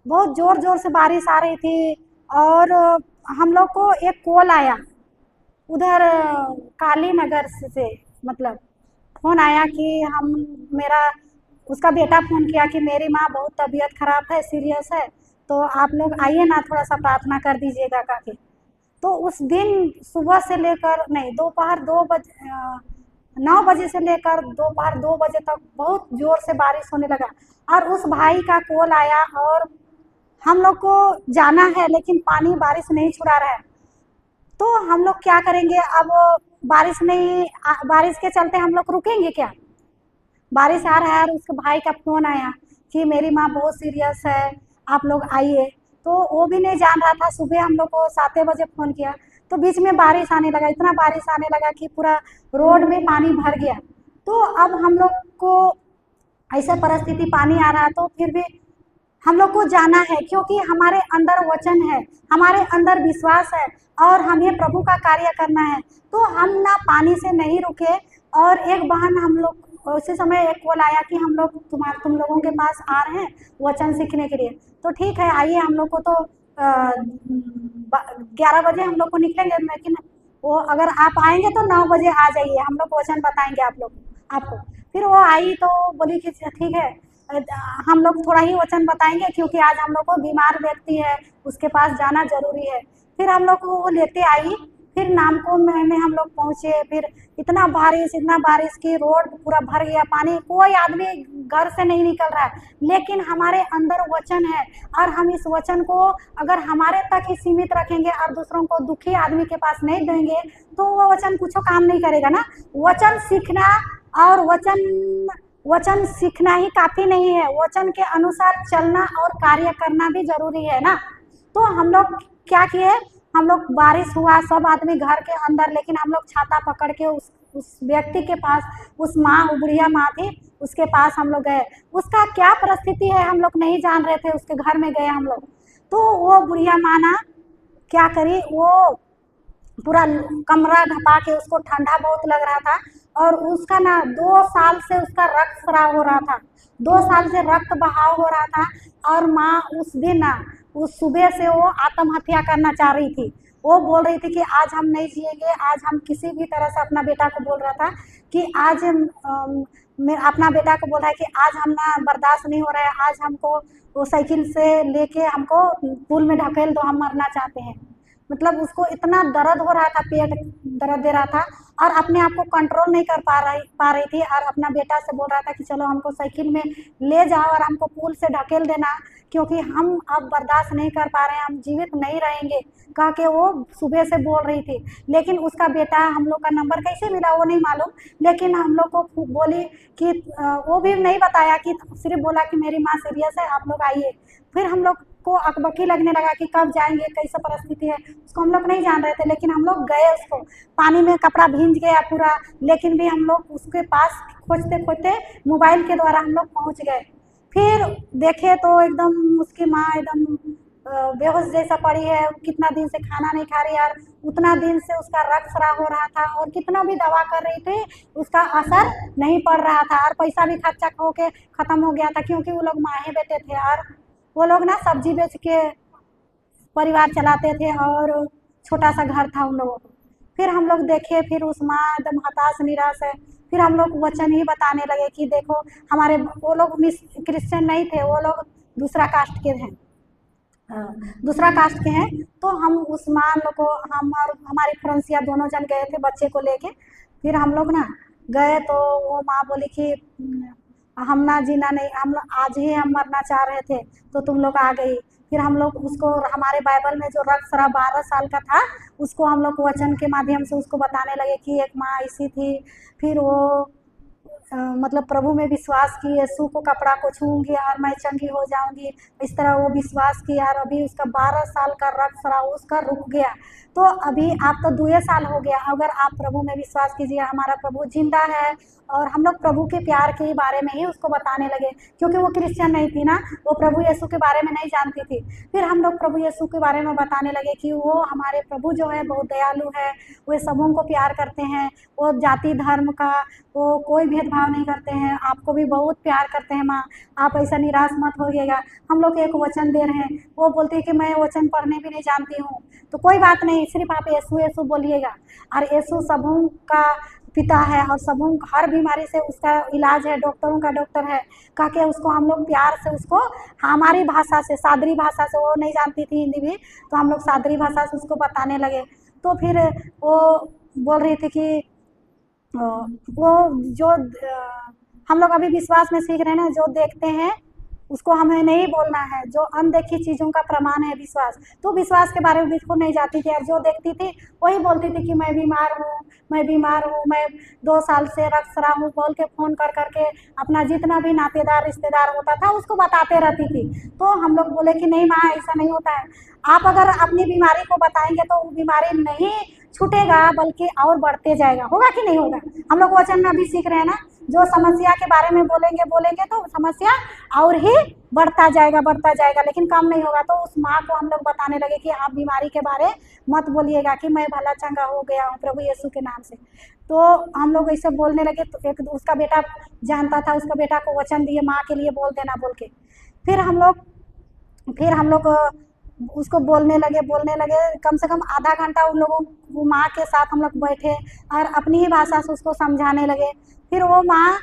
बहुत जोर जोर से बारिश आ रही थी। और हम लोग को एक कॉल आया उधर काली नगर से, मतलब फ़ोन आया कि उसका बेटा फ़ोन किया कि मेरी माँ बहुत तबीयत खराब है, सीरियस है, तो आप लोग आइए ना, थोड़ा सा प्रार्थना कर दीजिएगा करके। तो उस दिन सुबह से लेकर दोपहर 9 बजे से लेकर दोपहर 2 बजे तक बहुत ज़ोर से बारिश होने लगा। और उस भाई का कॉल आया और हम लोग को जाना है, लेकिन पानी बारिश नहीं छुड़ा रहा है। तो हम लोग क्या करेंगे अब? बारिश के चलते हम लोग रुकेंगे क्या? बारिश आ रहा है और उसके भाई का फ़ोन आया कि मेरी माँ बहुत सीरियस है, आप लोग आइए। तो वो भी नहीं जान रहा था। सुबह हम लोग को 7 बजे फ़ोन किया तो बीच में बारिश आने लगा, इतना बारिश आने लगा कि पूरा रोड में पानी भर गया। तो अब हम लोग को ऐसा परिस्थिति, पानी आ रहा है, तो फिर भी हम लोग को जाना है, क्योंकि हमारे अंदर वचन है, हमारे अंदर विश्वास है और हमें प्रभु का कार्य करना है। तो हम ना पानी से नहीं रुके। और एक बहन, हम लोग उसी समय एक कॉल आया कि हम लोग तुम लोगों के पास आ रहे हैं वचन सीखने के लिए। तो ठीक है, आइए। हम लोग को तो 11 बजे हम लोग को निकलेंगे, लेकिन वो अगर आप आएंगे तो 9 बजे आ जाइए, हम लोग वचन बताएंगे आपको। फिर वो आई तो बोली कि ठीक है, हम लोग थोड़ा ही वचन बताएंगे, क्योंकि आज हम लोग को बीमार व्यक्ति है, उसके पास जाना जरूरी है। फिर हम लोग को वो लेते आई। फिर नामको में हम लोग पहुँचे। फिर इतना बारिश की रोड पूरा भर गया पानी, कोई आदमी घर से नहीं निकल रहा है, लेकिन हमारे अंदर वचन है और हम इस वचन को अगर हमारे तक ही सीमित रखेंगे और दूसरों को दुखी आदमी के पास नहीं देंगे तो वो वचन कुछ काम नहीं करेगा ना। वचन सीखना और वचन सीखना ही काफ़ी नहीं है, वचन के अनुसार चलना और कार्य करना भी जरूरी है ना। तो हम लोग क्या किए, हम लोग बारिश हुआ सब आदमी घर के अंदर, लेकिन हम लोग छाता पकड़ के उस व्यक्ति के पास, उस माँ, बुढ़िया माँ थी, उसके पास हम लोग गए। उसका क्या परिस्थिति है हम लोग नहीं जान रहे थे, उसके घर में गए हम लोग। तो वो बुढ़िया माँ ना क्या करी, वो पूरा कमरा ढपा के, उसको ठंडा बहुत लग रहा था और उसका ना 2 साल से उसका रक्त स्राव हो रहा था, 2 साल से रक्त बहाव हो रहा था। और माँ उस दिन ना, उस सुबह से वो आत्महत्या करना चाह रही थी। वो बोल रही थी कि आज हम नहीं जिएंगे, आज हम किसी भी तरह से, अपना बेटा को बोल रहा था कि आज मैं अपना बेटा को बोल रहा है कि आज हम ना बर्दाश्त नहीं हो रहा है, आज हमको वो साइकिल से लेके हमको पुल में ढकेल दो, हम मरना चाहते हैं। मतलब उसको इतना दर्द हो रहा था, पेट दर्द दे रहा था और अपने आप को कंट्रोल नहीं कर पा रही थी और अपना बेटा से बोल रहा था कि चलो हमको साइकिल में ले जाओ और हमको पुल से ढकेल देना, क्योंकि हम अब बर्दाश्त नहीं कर पा रहे हैं, हम जीवित नहीं रहेंगे, कह के वो सुबह से बोल रही थी। लेकिन उसका बेटा, हम लोग का नंबर कैसे मिला वो नहीं मालूम, लेकिन हम लोग को बोली कि वो भी नहीं बताया, कि सिर्फ बोला कि मेरी माँ सीरियस है, आप लोग आइए। फिर हम लोग को अकबकी लगने लगा कि कब जाएंगे, कैसे परिस्थिति है, उसको हम लोग नहीं जान रहे थे। लेकिन हम लोग गए, उसको पानी में कपड़ा भींज गया पूरा, लेकिन भी हम लोग उसके पास खोजते खोजते मोबाइल के द्वारा हम लोग पहुँच गए। फिर देखे तो एकदम उसकी माँ एकदम बेहोश जैसा पड़ी है, कितना दिन से खाना नहीं खा रही यार, उतना दिन से उसका रक्त स्राव हो रहा था और कितना भी दवा कर रही थी उसका असर नहीं पड़ रहा था और पैसा भी खर्चा होके ख़त्म हो गया था, क्योंकि वो लोग माँ बेटे थे और वो लोग ना सब्जी बेच के परिवार चलाते थे और छोटा सा घर था उन लोगों को। फिर हम लोग देखे, फिर उस माँ एकदम हताश निराश है। फिर हम लोग वचन ही बताने लगे कि देखो हमारे, वो लोग क्रिश्चियन नहीं थे, वो लोग दूसरा कास्ट के हैं, दूसरा कास्ट के हैं। तो हम उस माँ लोग को, हम और हमारी फ्रेंड्सिया दोनों जन गए थे बच्चे को लेके। फिर हम लोग ना गए तो वो माँ बोली कि हम ना जीना नहीं, हम आज ही हम मरना चाह रहे थे तो तुम लोग आ गई। फिर हम लोग उसको, हमारे बाइबल में जो रक्त स्राव 12 साल का था, उसको हम लोग वचन के माध्यम से उसको बताने लगे कि एक माँ ऐसी थी। फिर वो मतलब प्रभु में विश्वास की, यीशु को कपड़ा को छूऊंगी और मैं चंगी हो जाऊंगी, इस तरह वो विश्वास किया और अभी उसका 12 साल का रक्त स्राव उसका रुक गया। तो अभी आप तो 2 साल हो गया, अगर आप प्रभु में विश्वास कीजिए, हमारा प्रभु जिंदा है। और हम लोग प्रभु के प्यार के बारे में ही उसको बताने लगे, क्योंकि वो क्रिश्चियन नहीं थी ना, वो प्रभु यीशु के बारे में नहीं जानती थी। फिर हम लोग प्रभु यीशु के बारे में बताने लगे कि वो हमारे प्रभु जो है बहुत दयालु है, वो सबों को प्यार करते हैं, वो जाति धर्म का वो कोई भेदभाव नहीं करते हैं, आपको भी बहुत प्यार करते हैं माँ, आप ऐसा निराश मत होइएगा। हम लोग एक वचन दे रहे हैं। वो बोलती है कि मैं वचन पढ़ने भी नहीं जानती हूँ, तो कोई बात नहीं, सिर्फ आप यीशु यीशु बोलिएगा और यीशु सबों का पिता है और सबों हर बीमारी से उसका इलाज है, डॉक्टरों का डॉक्टर है, कह के उसको हम लोग प्यार से उसको हमारी भाषा से, सादरी भाषा से, वो नहीं जानती थी हिंदी भी, तो हम लोग सादरी भाषा से उसको बताने लगे। तो फिर वो बोल रही थी कि वो जो हम लोग अभी विश्वास में सीख रहे हैं ना, जो देखते हैं उसको हमें नहीं बोलना है, जो अनदेखी चीज़ों का प्रमाण है विश्वास। तो विश्वास के बारे में बिल्कुल नहीं जाती थी और जो देखती थी वही बोलती थी कि मैं बीमार हूँ, मैं बीमार हूँ, मैं 2 साल से रक्त स्राव हूँ, बोल के फ़ोन कर करके अपना जितना भी नातेदार रिश्तेदार होता था उसको बताते रहती थी। तो हम लोग बोले कि नहीं माँ, ऐसा नहीं होता है, आप अगर अपनी बीमारी को बताएंगे तो वो बीमारी नहीं छूटेगा बल्कि और बढ़ते जाएगा, होगा कि नहीं होगा। हम लोग वचन में अभी सीख रहे हैं ना, जो समस्या के बारे में बोलेंगे तो समस्या और ही बढ़ता जाएगा, लेकिन कम नहीं होगा। तो उस माँ को हम लोग बताने लगे कि आप बीमारी के बारे मत बोलिएगा कि मैं भला चंगा हो गया हूँ प्रभु यीशु के नाम से। तो हम लोग ऐसे बोलने लगे। तो एक उसका बेटा जानता था, उसका बेटा को वचन दिए माँ के लिए बोल देना बोल के। फिर हम लोग उसको बोलने लगे। कम से कम आधा घंटा उन लोगों, वो माँ के साथ हम लोग बैठे और अपनी ही भाषा से उसको समझाने लगे। फिर वो माँ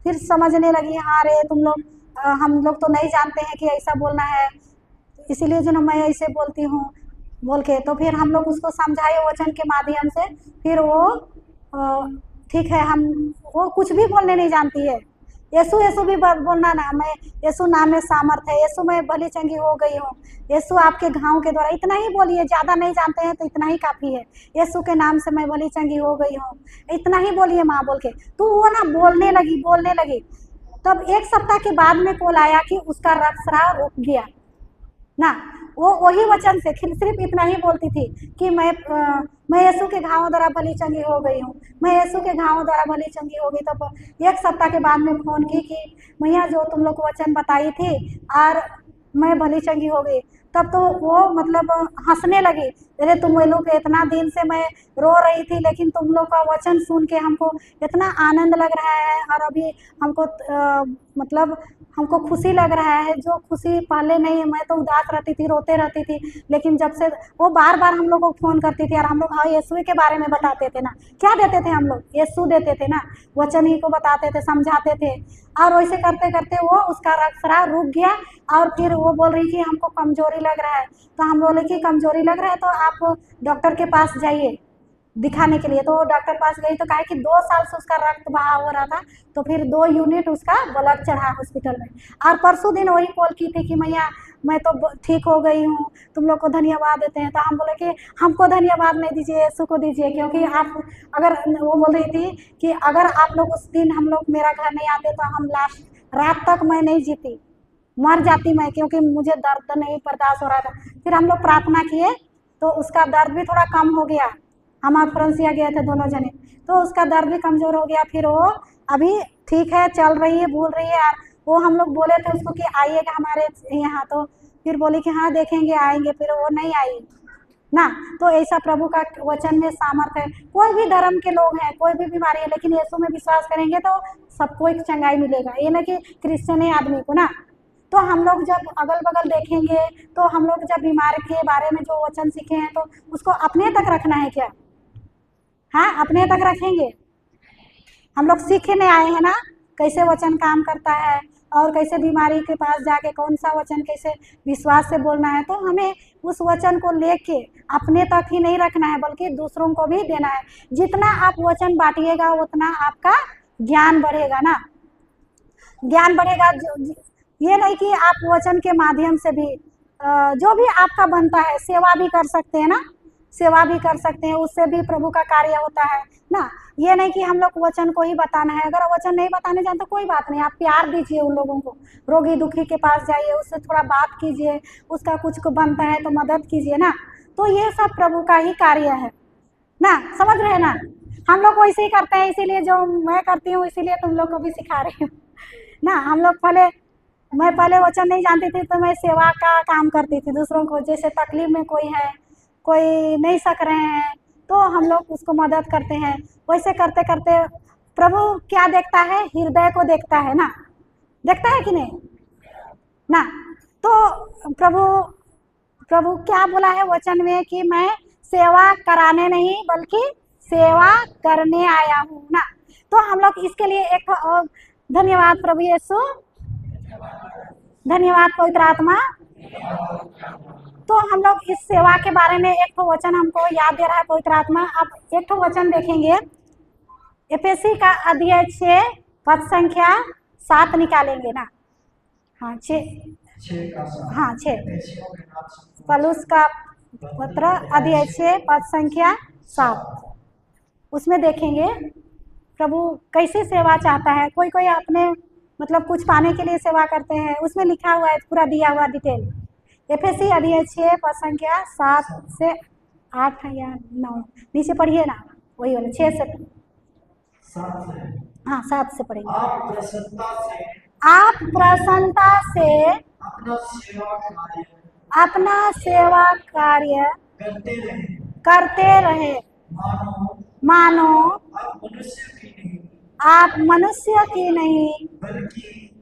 फिर समझने लगी, हाँ रे तुम लोग, हम लोग तो नहीं जानते हैं कि ऐसा बोलना है, इसीलिए जो ना मैं ऐसे बोलती हूँ। बोल के, तो फिर हम लोग उसको समझाए वचन के माध्यम से। फिर वो ठीक है, हम वो कुछ भी बोलने नहीं जानती है। यीशु यीशु भी बोलना ना, मैं यीशु नाम में सामर्थ है, यीशु मैं भली चंगी हो गई हूँ, यीशु आपके घाव के द्वारा, इतना ही बोलिए, ज़्यादा नहीं जानते हैं तो इतना ही काफ़ी है। यीशु के नाम से मैं भली चंगी हो गई हूँ, इतना ही बोलिए माँ बोल के। तो वो ना बोलने लगी। तब 1 सप्ताह के बाद में कॉल आया कि उसका रक्तस्राव रुक गया ना। वो वही वचन से सिर्फ इतना ही बोलती थी कि मैं यीशु के घावों द्वारा भली चंगी हो गई हूँ, मैं यीशु के घावों द्वारा भली चंगी हो गई। तब 1 सप्ताह के बाद में फ़ोन की कि मैया जो तुम लोग को वचन बताई थी और मैं भली चंगी हो गई। तब तो वो मतलब हंसने लगी, अरे तुम लोग इतना दिन से मैं रो रही थी, लेकिन तुम लोग का वचन सुन के हमको इतना आनंद लग रहा है, और अभी हमको मतलब हमको खुशी लग रहा है, जो खुशी पहले नहीं है। मैं तो उदास रहती थी, रोते रहती थी, लेकिन जब से वो बार बार हम लोग को फ़ोन करती थी और हम लोग हाँ यीशु के बारे में बताते थे ना, क्या देते थे हम लोग, यीशु देते थे ना, वचन ही को बताते थे, समझाते थे। और वैसे करते करते वो उसका रक्तस्राव रुक गया। और फिर वो बोल रही थी हमको कमजोरी लग रहा है, तो हम बोले कि कमजोरी लग रहा है तो आप डॉक्टर के पास जाइए दिखाने के लिए। तो वो डॉक्टर पास गई तो कहा कि 2 साल से उसका रक्त बहाव हो रहा था, तो फिर 2 यूनिट उसका ब्लड चढ़ा हॉस्पिटल में। और परसों दिन वही कॉल की थी कि मैया मैं तो ठीक हो गई हूँ, तुम लोग को धन्यवाद देते हैं। तो हम बोले कि हमको धन्यवाद नहीं दीजिए, यीशु को दीजिए, क्योंकि आप अगर वो बोल रही थी कि अगर आप लोग उस दिन हम लोग मेरा घर नहीं आते तो हम लास्ट रात तक मैं नहीं जीती, मर जाती मैं, क्योंकि मुझे दर्द नहीं बर्दाश्त हो रहा था। फिर हम लोग प्रार्थना किए तो उसका दर्द भी थोड़ा कम हो गया। हम और फ्रांसिया गए थे दोनों जने, तो उसका दर्द भी कमज़ोर हो गया। फिर वो अभी ठीक है, चल रही है, भूल रही है। और वो हम लोग बोले थे उसको कि आइएगा हमारे यहाँ, तो फिर बोली कि हाँ देखेंगे आएंगे, फिर वो नहीं आई ना। तो ऐसा प्रभु का वचन में सामर्थ है। कोई भी धर्म के लोग हैं, कोई भी बीमारी है, लेकिन यीशु में विश्वास करेंगे तो सबको एक चंगाई मिलेगा। ये ना कि क्रिश्चियन है आदमी को ना। तो हम लोग जब अगल बगल देखेंगे, तो हम लोग जब बीमार के बारे में जो वचन सीखे हैं तो उसको अपने तक रखना है क्या? हाँ, अपने तक रखेंगे। हम लोग सीखने आए हैं ना कैसे वचन काम करता है, और कैसे बीमारी के पास जाके कौन सा वचन कैसे विश्वास से बोलना है। तो हमें उस वचन को लेके अपने तक ही नहीं रखना है, बल्कि दूसरों को भी देना है। जितना आप वचन बांटिएगा उतना आपका ज्ञान बढ़ेगा ना, ज्ञान बढ़ेगा। ये नहीं कि आप वचन के माध्यम से भी जो भी आपका बनता है, सेवा भी कर सकते हैं ना, सेवा भी कर सकते हैं, उससे भी प्रभु का कार्य होता है ना। ये नहीं कि हम लोग वचन को ही बताना है। अगर वचन नहीं बताने जानते कोई बात नहीं, आप प्यार दीजिए उन लोगों को, रोगी दुखी के पास जाइए, उससे थोड़ा बात कीजिए, उसका कुछ को बनता है तो मदद कीजिए ना। तो ये सब प्रभु का ही कार्य है ना, समझ रहे हैं ना। हम लोग वैसे ही करते हैं, इसीलिए जो मैं करती हूँ इसीलिए तुम लोग को भी सिखा रही हूँ ना। हम लोग मैं पहले वचन नहीं जानती थी, तो मैं सेवा का काम करती थी दूसरों को। जैसे तकलीफ में कोई है, कोई नहीं सक रहे हैं, तो हम लोग उसको मदद करते हैं। वैसे करते करते प्रभु क्या देखता है? हृदय को देखता है ना, देखता है कि नहीं ना। तो प्रभु क्या बोला है वचन में कि मैं सेवा कराने नहीं बल्कि सेवा करने आया हूँ ना। तो हम लोग इसके लिए एक और धन्यवाद प्रभु यीशु, धन्यवाद पवित्र आत्मा। तो हम लोग इस सेवा के बारे में एक तो वचन हमको याद दे रहा है पवित्र आत्मा। अब एक तो वचन देखेंगे, एफएसी का अध्याय 6 पद संख्या 7 निकालेंगे ना। हाँ 6, हाँ 6 पलूस का पत्र अध्याय 6 पद संख्या 7, उसमें देखेंगे प्रभु कैसे सेवा चाहता है। कोई कोई अपने मतलब कुछ पाने के लिए सेवा करते हैं, उसमें लिखा हुआ है पूरा दिया हुआ डिटेल। एफएसी अध्याय 6 पद संख्या 7 से 8 या 9 नीचे पढ़िए ना, वही वाला 6 से 7 हाँ 7 से पढ़ेंगे। आप प्रसन्नता से आप अपना सेवा कार्य करते रहे, मानो आप मनुष्य की नहीं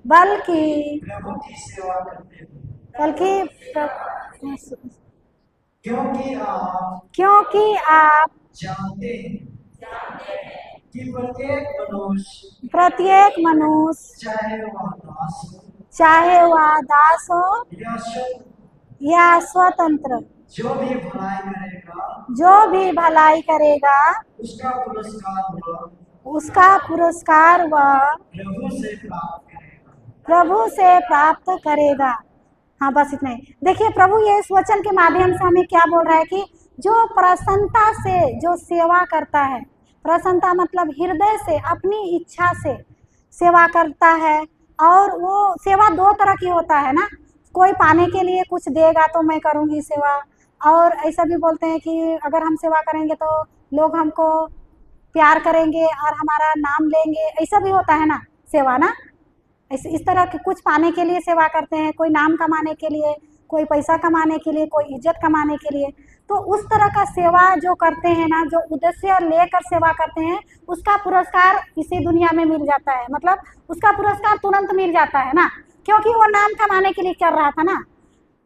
बल्कि क्योंकि आप जानते हैं कि प्रत्येक मनुष्य चाहे वह दास हो या स्वतंत्र जो भी भलाई करेगा जो भी भलाई करेगा उसका पुरस्कार उसका पुरस्कार वह प्रभु से प्राप्त करेगा। प्रभु से प्राप्त करेगा। हाँ, बस इतना ही। देखिए, प्रभु ये इस वचन के माध्यम से हमें क्या बोल रहा है कि जो प्रसन्नता से जो सेवा करता है, प्रसन्नता मतलब हृदय से अपनी इच्छा से सेवा करता है। और वो सेवा दो तरह की होता है ना, कोई पाने के लिए कुछ देगा तो मैं करूँगी सेवा, और ऐसा भी बोलते हैं कि अगर हम सेवा करेंगे तो लोग हमको प्यार करेंगे और हमारा नाम लेंगे, ऐसा भी होता है ना सेवा ना। इस तरह के कुछ पाने के लिए सेवा करते हैं, कोई नाम कमाने के लिए, कोई पैसा कमाने के लिए, कोई इज्जत कमाने के लिए। तो उस तरह का सेवा जो करते हैं ना, जो उद्देश्य लेकर सेवा करते हैं, उसका पुरस्कार इसी दुनिया में मिल जाता है। मतलब उसका पुरस्कार तुरंत मिल जाता है ना, क्योंकि वो नाम कमाने के लिए कर रहा था ना,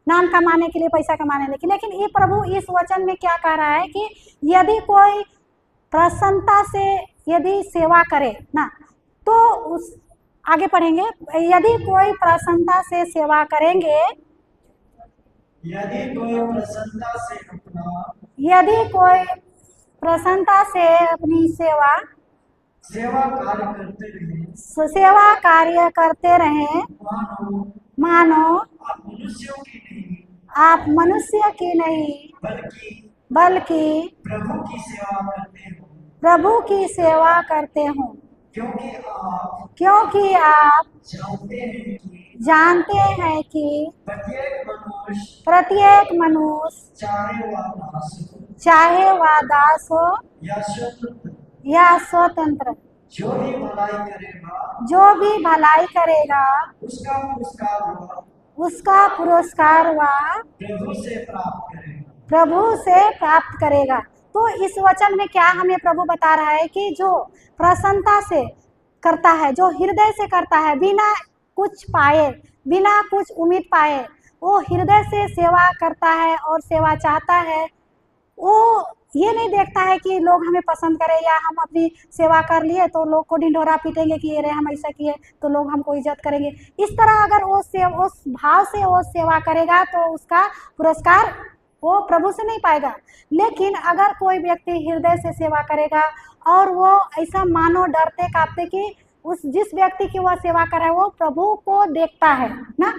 नाम कमाने के लिए, पैसा कमाने के लिए। लेकिन ये प्रभु इस वचन में क्या कह रहा है कि यदि कोई प्रसन्नता से यदि सेवा करे ना, तो उस आगे पढ़ेंगे, यदि कोई प्रसन्नता से सेवा करेंगे, यदि कोई प्रसन्नता से यदि कोई प्रसन्नता से अपनी सेवा कार्य करते रहे, मानो आप मनुष्य की नहीं बल्कि प्रभु की सेवा करते हो, क्योंकि आप जानते हैं कि प्रत्येक मनुष्य चाहे वह दास हो या स्वतंत्र, जो भी भलाई करेगा उसका पुरस्कार वह प्रभु से प्राप्त करेगा। तो इस वचन में क्या हमें प्रभु बता रहा है कि जो प्रसन्नता से करता है, जो हृदय से करता है, बिना कुछ पाए, बिना कुछ उम्मीद पाए, वो हृदय से सेवा करता है और सेवा चाहता है। वो ये नहीं देखता है कि लोग हमें पसंद करें, या हम अपनी सेवा कर लिए तो लोग को ढिंढोरा पीटेंगे कि अरे हम ऐसा किए तो लोग हमको इज्जत करेंगे। इस तरह अगर वो उस भाव से वो सेवा करेगा तो उसका पुरस्कार वो प्रभु से नहीं पाएगा। लेकिन अगर कोई व्यक्ति हृदय से सेवा करेगा और वो ऐसा मानो डरते कांपते कि उस जिस व्यक्ति की वह सेवा कर रहा है वो प्रभु को देखता है ना,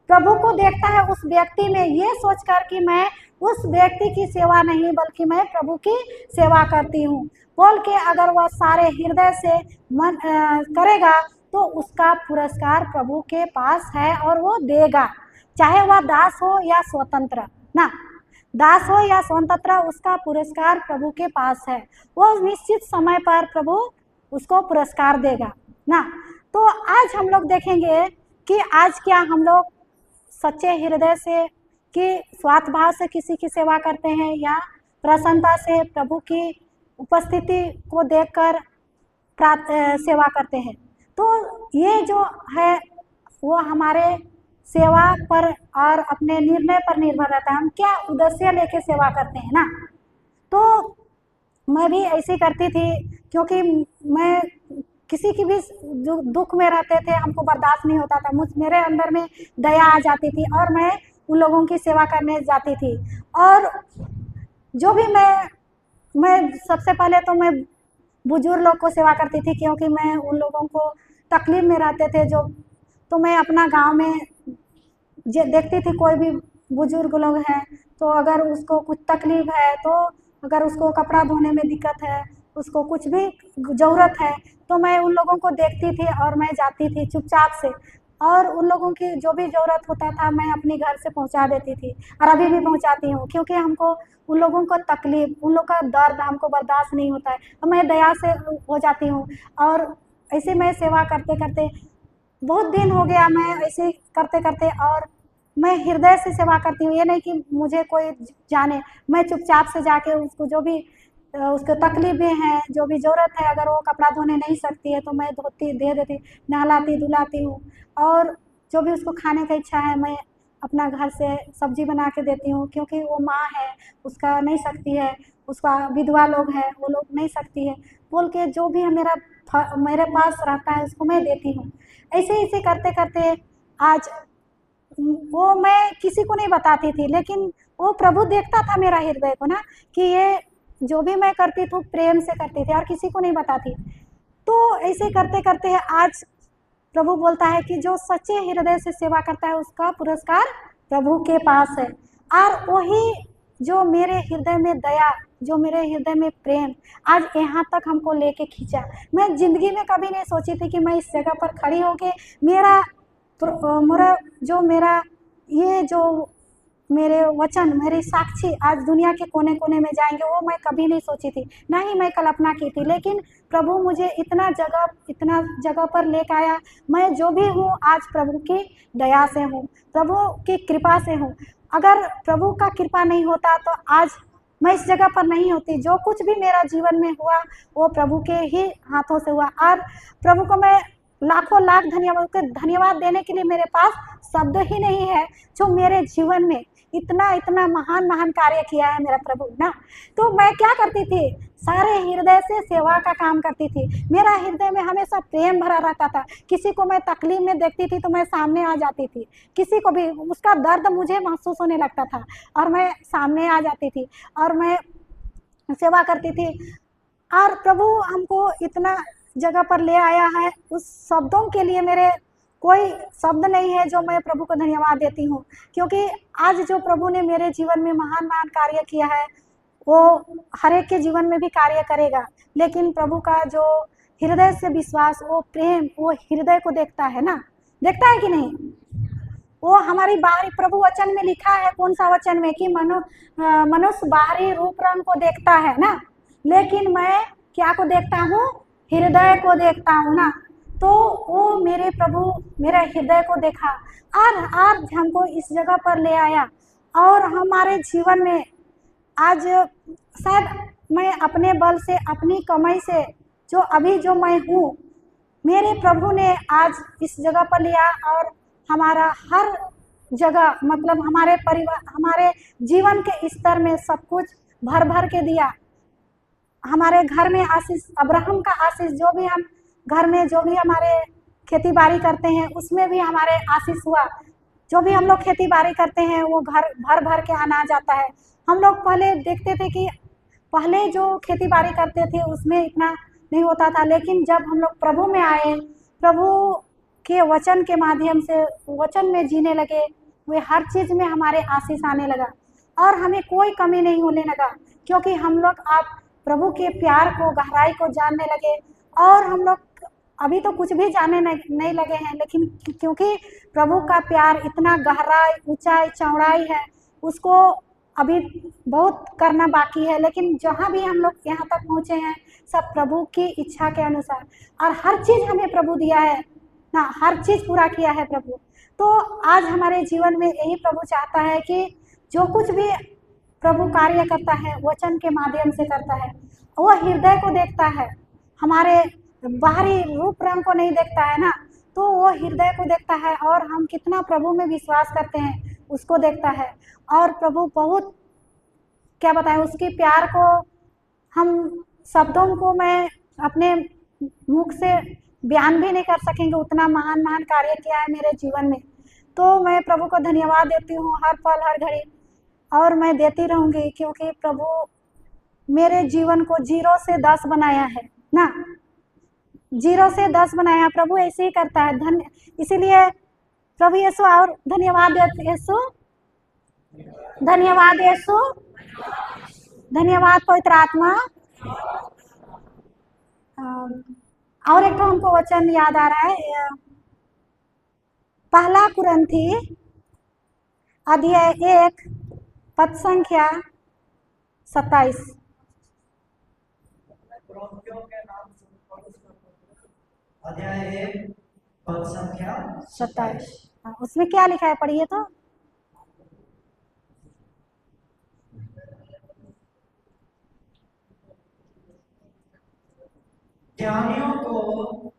प्रभु को देखता है उस व्यक्ति में, ये सोचकर कि मैं उस व्यक्ति की सेवा नहीं बल्कि मैं प्रभु की सेवा करती हूँ बोल के अगर वह सारे हृदय से मन करेगा तो उसका पुरस्कार प्रभु के पास है और वो देगा, चाहे वह दास हो या स्वतंत्र ना, दास हो या स्वतंत्र, उसका पुरस्कार प्रभु के पास है। वो निश्चित समय पर प्रभु उसको पुरस्कार देगा ना। तो आज हम लोग देखेंगे कि आज क्या हम लोग सच्चे हृदय से कि स्वार्थ भाव से किसी की सेवा करते हैं या प्रसन्नता से प्रभु की उपस्थिति को देखकर सेवा करते हैं। तो ये जो है वो हमारे सेवा पर और अपने निर्णय पर निर्भर रहता है, हम क्या उद्देश्य लेके सेवा करते हैं ना। तो मैं भी ऐसी करती थी, क्योंकि मैं किसी की भी जो दुख में रहते थे हमको बर्दाश्त नहीं होता था, मेरे अंदर में दया आ जाती थी और मैं उन लोगों की सेवा करने जाती थी। और जो भी मैं सबसे पहले तो मैं बुजुर्ग लोग को सेवा करती थी, क्योंकि मैं उन लोगों को तकलीफ में रहते थे जो, तो मैं अपना गांव में देखती थी कोई भी बुजुर्ग लोग हैं तो अगर उसको कुछ तकलीफ है, तो अगर उसको कपड़ा धोने में दिक्कत है, उसको कुछ भी ज़रूरत है, तो मैं उन लोगों को देखती थी और मैं जाती थी चुपचाप से, और उन लोगों की जो भी ज़रूरत होता था मैं अपने घर से पहुंचा देती थी और अभी भी पहुंचाती हूँ, क्योंकि हमको उन लोगों को तकलीफ, उन लोग का दर्द हमको बर्दाश्त नहीं होता है, तो मैं दया से हो जाती हूँ। और ऐसे मैं सेवा करते करते बहुत दिन हो गया, मैं ऐसे करते करते, और मैं हृदय से सेवा करती हूँ। ये नहीं कि मुझे कोई जाने, मैं चुपचाप से जाके उसको जो भी उसको तकलीफें हैं, जो भी ज़रूरत है, अगर वो कपड़ा धोने नहीं सकती है तो मैं धोती दे देती, नहलाती धुलाती हूँ। और जो भी उसको खाने का इच्छा है मैं अपना घर से सब्जी बना के देती हूँ, क्योंकि वो माँ है, उसका नहीं सकती है, उसका विधवा लोग हैं वो लोग नहीं सकती है बोल के जो भी है मेरे पास रहता है उसको मैं देती हूँ। ऐसे ऐसे करते करते आज वो मैं किसी को नहीं बताती थी, लेकिन वो प्रभु देखता था मेरा हृदय को ना, कि ये जो भी मैं करती थी प्रेम से करती थी और किसी को नहीं बताती। तो ऐसे करते करते आज प्रभु बोलता है कि जो सच्चे हृदय से सेवा करता है उसका पुरस्कार प्रभु के पास है। और वही जो मेरे हृदय में दया, जो मेरे हृदय में प्रेम आज यहाँ तक हमको लेके खींचा। मैं जिंदगी में कभी नहीं सोची थी कि मैं इस जगह पर खड़ी होके मेरा ये जो मेरे वचन, मेरी साक्षी आज दुनिया के कोने कोने में जाएंगे, वो मैं कभी नहीं सोची थी, ना ही मैं कल्पना की थी। लेकिन प्रभु मुझे इतना जगह पर लेकर आया। मैं जो भी हूँ आज प्रभु की दया से हूँ, प्रभु की कृपा से हूँ। अगर प्रभु का कृपा नहीं होता तो आज मैं इस जगह पर नहीं होती। जो कुछ भी मेरा जीवन में हुआ वो प्रभु के ही हाथों से हुआ। और प्रभु को मैं लाखों लाख धन्यवाद देने के लिए मेरे पास शब्द ही नहीं है, जो मेरे जीवन में इतना महान कार्य किया है मेरा प्रभु ना। तो मैं क्या करती थी, सारे हृदय से सेवा का काम करती थी। मेरा हृदय में हमेशा प्रेम भरा रहता था। किसी को मैं तकलीफ में देखती थी तो मैं सामने आ जाती थी, किसी को भी उसका दर्द मुझे महसूस होने लगता था और मैं सामने आ जाती थी और मैं सेवा करती थी। और प्रभु हमको इतना जगह पर ले आया है, उस शब्दों के लिए मेरे कोई शब्द नहीं है जो मैं प्रभु को धन्यवाद देती हूँ। क्योंकि आज जो प्रभु ने मेरे जीवन में महान कार्य किया है वो हर एक के जीवन में भी कार्य करेगा। लेकिन प्रभु का जो हृदय से विश्वास, वो प्रेम, वो हृदय को देखता है ना, देखता है कि नहीं। वो हमारी बाहरी, प्रभु वचन में लिखा है, कौन सा वचन में, कि मनुष्य बाहरी रूप रंग को देखता है ना, लेकिन मैं क्या को देखता हूँ, हृदय को देखता हूँ ना। तो वो मेरे प्रभु मेरे हृदय को देखा और आज हमको इस जगह पर ले आया। और हमारे जीवन में आज शायद मैं अपने बल से, अपनी कमाई से जो मैं हूँ, मेरे प्रभु ने आज इस जगह पर लिया और हमारा हर जगह, मतलब हमारे परिवार, हमारे जीवन के स्तर में सब कुछ भर भर के दिया। हमारे घर में आशीष, अब्राहम का आशीष, जो भी हम घर में जो भी हमारे खेती बाड़ी करते हैं उसमें भी हमारे आशीष हुआ। जो भी हम लोग खेती बाड़ी करते हैं वो घर भर भर के अनाज आता है। हम लोग पहले देखते थे कि पहले जो खेती बाड़ी करते थे उसमें इतना नहीं होता था, लेकिन जब हम लोग प्रभु में आए, प्रभु के वचन के माध्यम से वचन में जीने लगे, वे हर चीज़ में हमारे आशीष आने लगा और हमें कोई कमी नहीं होने लगा। क्योंकि हम लोग आप प्रभु के प्यार को, गहराई को जानने लगे। और हम लोग अभी तो कुछ भी जानने नहीं लगे हैं, लेकिन क्योंकि प्रभु का प्यार इतना गहराई, ऊंचाई, चौड़ाई है, उसको अभी बहुत करना बाकी है। लेकिन जहाँ भी हम लोग यहाँ तक पहुँचे हैं सब प्रभु की इच्छा के अनुसार, और हर चीज़ हमें प्रभु दिया है ना, हर चीज़ पूरा किया है प्रभु। तो आज हमारे जीवन में यही प्रभु चाहता है कि जो कुछ भी प्रभु कार्य करता है वचन के माध्यम से करता है, वो हृदय को देखता है, हमारे बाहरी रूप रंग को नहीं देखता है ना। तो वो हृदय को देखता है और हम कितना प्रभु में विश्वास करते हैं उसको देखता है। और प्रभु बहुत, क्या बताएं, उसके प्यार को हम शब्दों को मैं अपने मुख से बयान भी नहीं कर सकेंगे, उतना महान कार्य किया है मेरे जीवन में। तो मैं प्रभु को धन्यवाद देती हूँ हर पल हर घड़ी, और मैं देती रहूँगी, क्योंकि प्रभु मेरे जीवन को 0 से 10 बनाया है ना, 0 से 10 बनाया। प्रभु ऐसे ही करता है। इसीलिए प्रभु यीशु, और धन्यवाद यीशु, धन्यवाद यीशु, धन्यवाद पवित्र आत्मा। और एक तो हमको वचन याद आ रहा है, पहला कुरिन्थी अध्याय 1 पद संख्या 27। अध्याय 1 पद संख्या 27। उसमें क्या लिखा है, पढ़िए तो।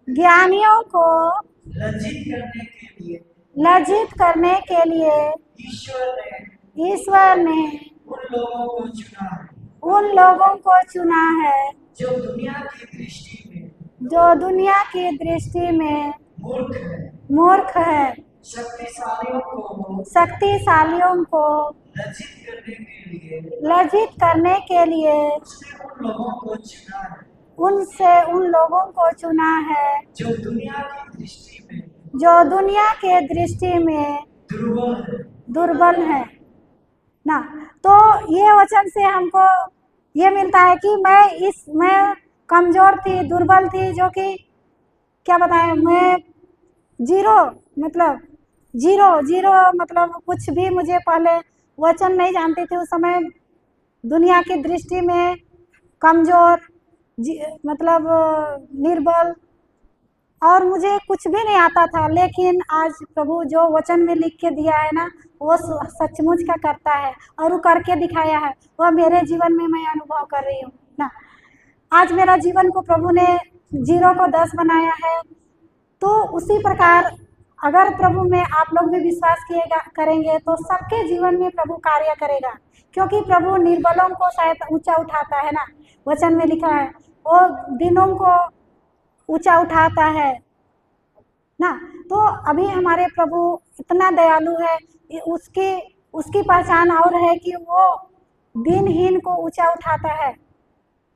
ज्ञानियों को लज्जित करने के लिए ईश्वर ने उन लोगों को चुना है जो दुनिया की दृष्टि में मूर्ख है, शक्तिशालियों को लज्जित करने के लिए उसने उन लोगों को चुना है उन से उन लोगों को चुना है जो दुनिया की दृष्टि में दुर्बल है ना। तो ये वचन से हमको ये मिलता है कि मैं कमजोर थी, दुर्बल थी, जो कि क्या बताएं, मैं जीरो मतलब कुछ भी मुझे पहले वचन नहीं जानती थी। उस समय दुनिया की दृष्टि में कमजोर, मतलब निर्बल, और मुझे कुछ भी नहीं आता था। लेकिन आज प्रभु जो वचन में लिख के दिया है ना, वो सचमुच का करता है और वो करके दिखाया है। वह मेरे जीवन में मैं अनुभव कर रही हूँ ना। आज मेरा जीवन को प्रभु ने 0 को 10 बनाया है। तो उसी प्रकार अगर प्रभु में आप लोग भी विश्वास करेंगे तो सबके जीवन में प्रभु कार्य करेगा, क्योंकि प्रभु निर्बलों को शायद ऊंचा उठाता है ना। वचन में लिखा है वो दीनों को ऊंचा उठाता है ना। तो अभी हमारे प्रभु इतना दयालु है, उसकी पहचान और है कि वो दीनहीन को ऊंचा उठाता है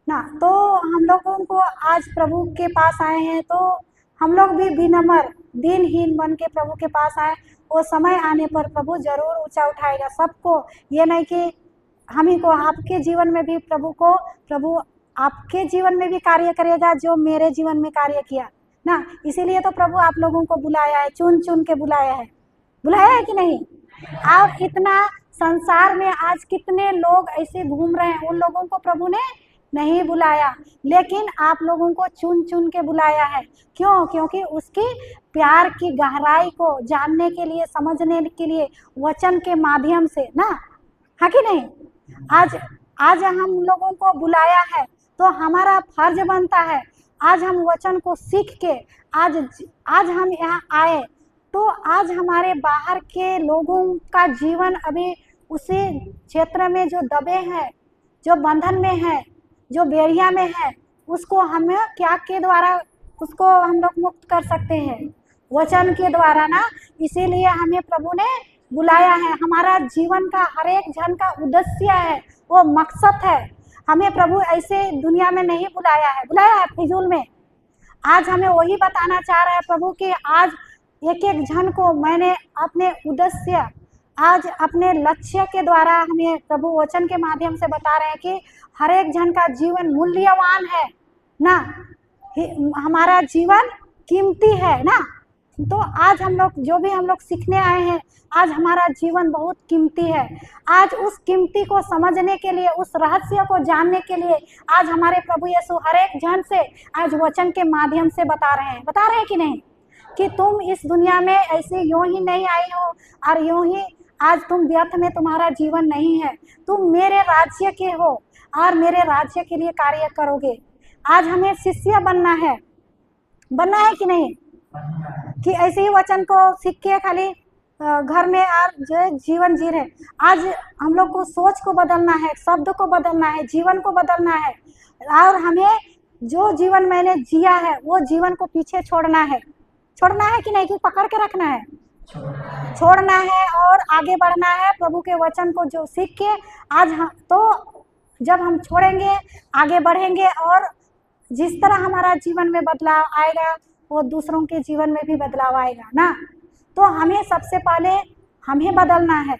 ना। तो हम लोगों को आज प्रभु के पास आए हैं, तो हम लोग भी विनम्र दीनहीन बन के प्रभु के पास आए। वो समय आने पर प्रभु जरूर ऊंचा उठाएगा सबको। ये नहीं कि हम ही को, आपके जीवन में भी प्रभु आपके जीवन में भी कार्य करेगा जो मेरे जीवन में कार्य किया ना। इसीलिए तो प्रभु आप लोगों को बुलाया है, चुन चुन के बुलाया है कि नहीं। आप इतना संसार में आज कितने लोग ऐसे घूम रहे हैं, उन लोगों को प्रभु ने नहीं बुलाया, लेकिन आप लोगों को चुन चुन के बुलाया है। क्यों? क्योंकि उसकी प्यार की गहराई को जानने के लिए, समझने के लिए, वचन के माध्यम से ना, है कि नहीं। आज हम लोगों को बुलाया है तो हमारा फर्ज बनता है, आज हम वचन को सीख के आज हम यहाँ आए, तो आज हमारे बाहर के लोगों का जीवन अभी उसी क्षेत्र में जो दबे हैं, जो बंधन में है, जो बेड़िया में है, उसको हमें क्या के द्वारा उसको हम लोग मुक्त कर सकते हैं, वचन के द्वारा ना। इसीलिए हमें प्रभु ने बुलाया है। हमारा जीवन का हर एक जन का उद्देश्य है, वो मकसद है। हमें प्रभु ऐसे दुनिया में नहीं बुलाया है फिजूल में। आज हमें वही बताना चाह रहा है प्रभु कि आज एक एक जन को मैंने अपने उद्देश्य, आज अपने लक्ष्य के द्वारा हमें प्रभु वचन के माध्यम से बता रहे हैं कि हर एक जन का जीवन मूल्यवान है ना। हमारा जीवन कीमती है ना। तो आज हम लोग सीखने आए हैं, आज हमारा जीवन बहुत कीमती है। आज उस कीमती को समझने के लिए, उस रहस्य को जानने के लिए आज हमारे प्रभु यीशु हर एक जन से आज वचन के माध्यम से बता रहे हैं कि नहीं, कि तुम इस दुनिया में ऐसे यूं ही नहीं आई हो और यूं ही आज तुम व्यर्थ में तुम्हारा जीवन नहीं है। तुम मेरे राज्य के हो और मेरे राज्य के लिए कार्य करोगे। आज हमें शिष्य बनना है कि नहीं, कि ऐसे ही वचन को सीख के खाली घर में और जो जीवन जी रहे। आज हम लोग को सोच को बदलना है, शब्द को बदलना है, जीवन को बदलना है, और हमें जो जीवन मैंने जिया है वो जीवन को पीछे छोड़ना है कि नहीं, कि पकड़ के रखना है, छोड़ना है और आगे बढ़ना है प्रभु के वचन को जो सीख के। आज तो जब हम छोड़ेंगे, आगे बढ़ेंगे, और जिस तरह हमारा जीवन में बदलाव आएगा वो दूसरों के जीवन में भी बदलाव आएगा ना। तो हमें सबसे पहले हमें बदलना है,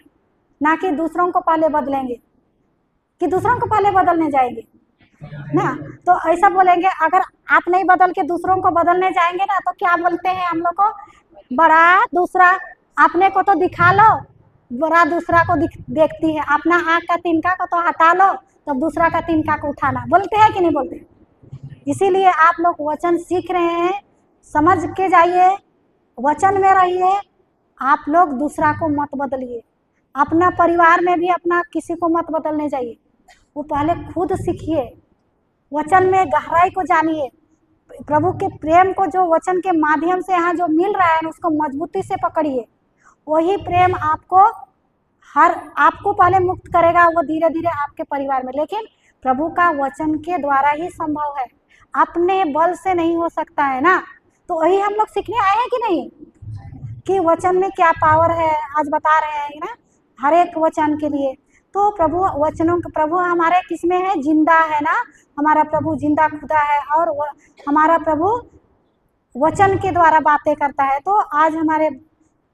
ना कि दूसरों को पहले बदलेंगे, कि दूसरों को पहले बदलने जाएंगे ना। तो ऐसा बोलेंगे, अगर आप नहीं बदल के दूसरों को बदलने जाएंगे ना, तो क्या बोलते हैं हम लोग को, बड़ा दूसरा अपने को तो दिखा लो, बड़ा दूसरा को देखती है, अपना आँख का तिनका को तो हटा लो, तब दूसरा का तिनका को उठाना, बोलते हैं कि नहीं बोलते। इसीलिए आप लोग वचन सीख रहे हैं, समझ के जाइए, वचन में रहिए। आप लोग दूसरा को मत बदलिए, अपना परिवार में भी अपना किसी को मत बदलने जाइए, वो पहले खुद सीखिए, वचन में गहराई को जानिए, प्रभु के प्रेम को जो वचन के माध्यम से यहाँ जो मिल रहा है उसको मजबूती से पकड़िए। वही प्रेम आपको पहले मुक्त करेगा, वो धीरे धीरे आपके परिवार में। लेकिन प्रभु का वचन के द्वारा ही संभव है, अपने बल से नहीं हो सकता है ना। तो वही हम लोग सीखने आए हैं कि नहीं, कि वचन में क्या पावर है, आज बता रहे हैं ना हर एक वचन के लिए। तो प्रभु हमारे किसमें है, जिंदा है ना, हमारा प्रभु जिंदा खुदा है और हमारा प्रभु वचन के द्वारा बातें करता है। तो आज हमारे